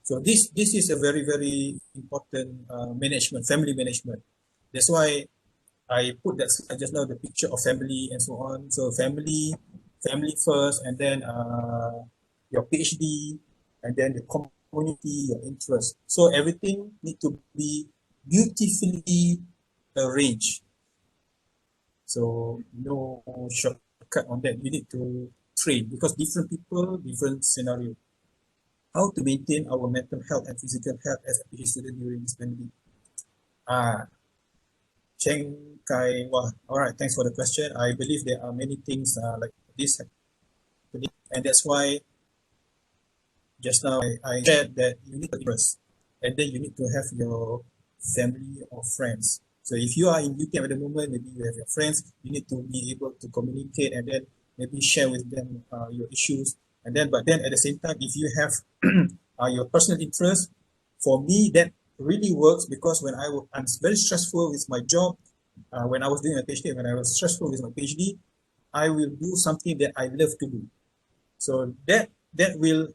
So this is a very important management, family management. That's why I put that slide just now, the picture of family and so on. So family first, and then your PhD, and then the community, your interest. So everything need to be beautifully arranged. So no shortcut on that. You need to train because different people, different scenario. How to maintain our mental health and physical health as a PhD student during this pandemic? Ah, Cheng Kai Wah. All right, thanks for the question. I believe there are many things like this happening, and that's why just now I shared that you need to interest, and then you need to have your family or friends. So if you are in UTM at the moment, maybe you have your friends, you need to be able to communicate and then maybe share with them your issues. And then, but then at the same time, if you have your personal interest, for me, that really works because when I'm very stressful with my job, when I was doing a PhD, when I was stressful with my PhD, I will do something that I love to do. So that will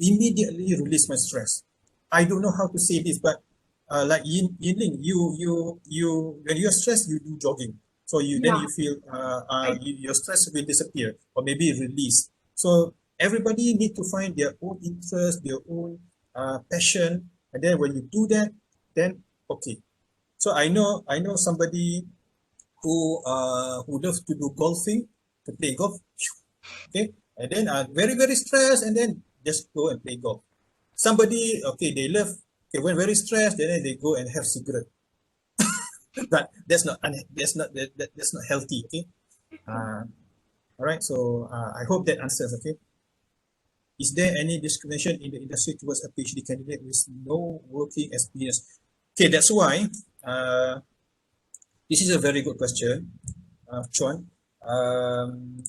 immediately release my stress. I don't know how to say this, but like Yin Ling, you when you're stressed, you do jogging. So then Yeah, you feel I your stress will disappear or maybe release. So everybody need to find their own interest, their own passion, and then when you do that, then okay. So I know somebody who loves to do golfing, to play golf. Okay, and then very stressed, and then just go and play golf. Somebody, okay, they love, okay, when very stressed, then they go and have cigarette. But that's not healthy. Okay, uh, all right. So I hope that answers. Okay, is there any discrimination in the industry towards a PhD candidate with no working experience? Okay, that's why this is a very good question, Chuan. Um,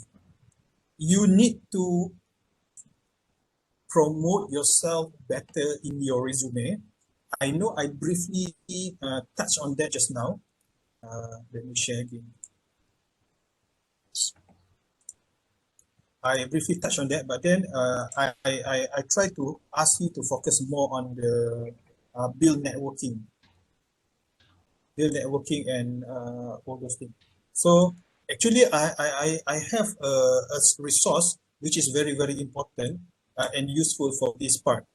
you need to promote yourself better in your resume. I know I briefly touched on that just now. Let me share again. I briefly touched on that, but then I try to ask you to focus more on the build networking, and all those things. So actually, I have a resource which is very important and useful for this part.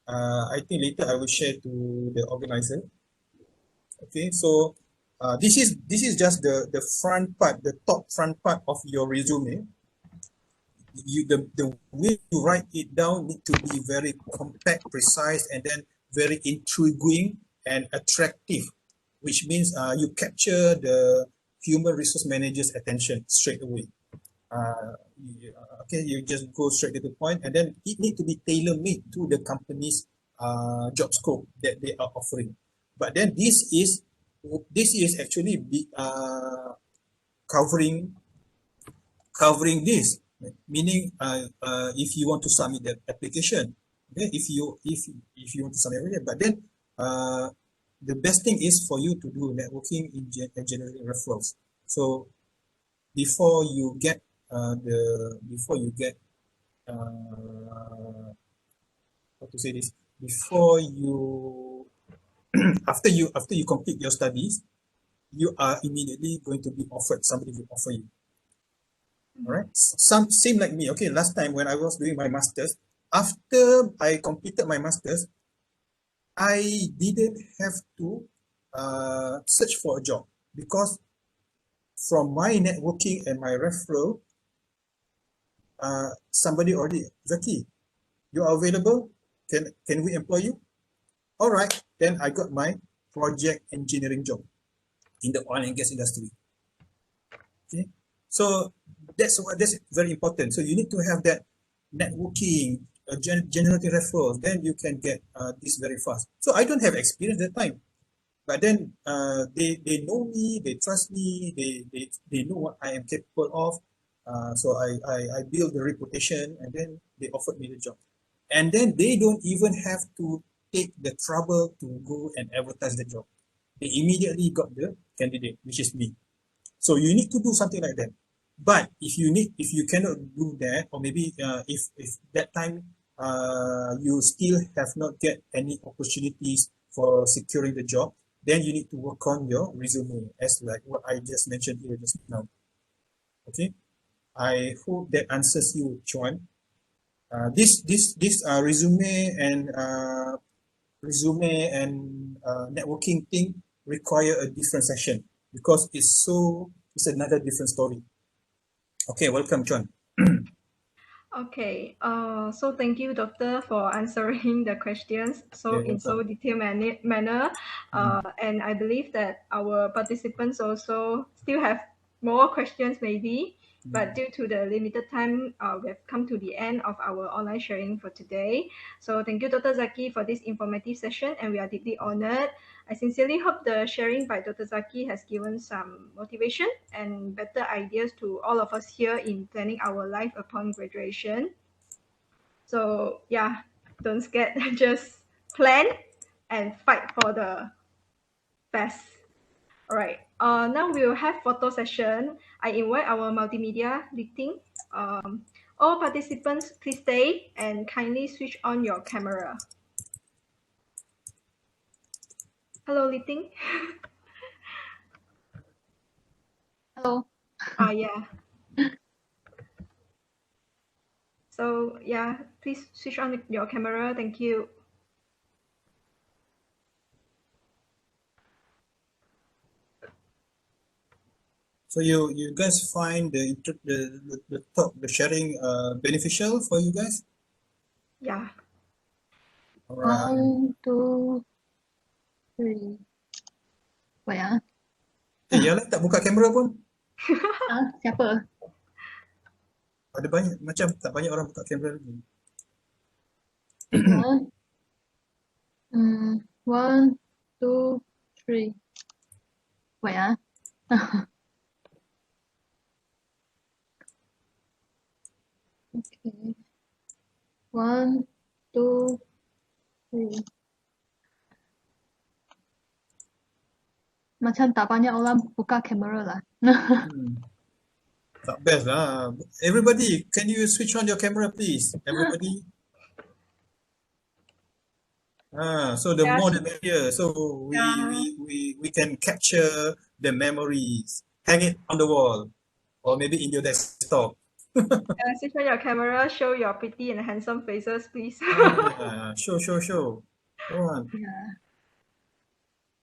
I think later I will share to the organizer. Okay, so this is just the front part, the top front part of your resume. The way you write it down need to be very compact, precise, and then very intriguing and attractive, which means you capture the human resource manager's attention straight away. Okay, you just go straight to the point, and then it need to be tailor made to the company's job scope that they are offering. But then this is actually covering this, meaning if you want to submit the application, okay, if you want to submit it, but then uh, the best thing is for you to do networking and generating referrals. So before you get before you get how to say this, before you after you complete your studies, you are immediately going to be offered, somebody will offer you. All right, some same like me. Okay, last time when I was doing my masters, after I completed my masters, I didn't have to search for a job because from my networking and my referral, somebody already, Zaki, you are available, can we employ you? All right, then I got my project engineering job in the oil and gas industry. Okay, so that's very important. So you need to have that networking, generating referrals, then you can get this very fast. So I don't have experience at that time, but then they know me, they trust me, they know what I am capable of. So I build the reputation, and then they offered me the job. And then they don't even have to take the trouble to go and advertise the job. They immediately got the candidate, which is me. So you need to do something like that. But if you cannot do that, or maybe if that time you still have not get any opportunities for securing the job, then you need to work on your resume, as like what I just mentioned here just now. Okay, I hope that answers you, Chuan. This resume and networking thing require a different session because it's another different story. Okay, welcome, John. Okay, so thank you, Doctor, for answering the questions Okay, in so welcome. detailed manner. Mm, And I believe that our participants also still have more questions maybe, but mm. due to the limited time, we've come to the end of our online sharing for today. So thank you, Dr. Zaki, for this informative session, and we are deeply honored. I sincerely hope the sharing by Dr. Zaki has given some motivation and better ideas to all of us here in planning our life upon graduation. So yeah, don't scared, just plan and fight for the best. All right. Now we will have photo session. I invite our multimedia meeting. All participants, please stay and kindly switch on your camera. Hello, Liting. Hello. Yeah. So yeah, please switch on your camera. Thank you. So you guys find the talk, the sharing beneficial for you guys? Yeah. Alright. 1, 2, 3. Wait ah. Yang lain tak buka kamera pun. Siapa? Ada banyak macam tak banyak orang buka kamera lagi. One, 1, 2, 3. Wait ah. Okay. 1, 2, 3. Macam tak banyak orang buka kamera lah. Tak best lah. Everybody, can you switch on your camera please? Everybody. So the Yeah. more the merrier. So we can capture the memories, hang it on the wall, or maybe in your desktop. Switch on your camera. Show your pretty and handsome faces, please. Show. Go on. Yeah.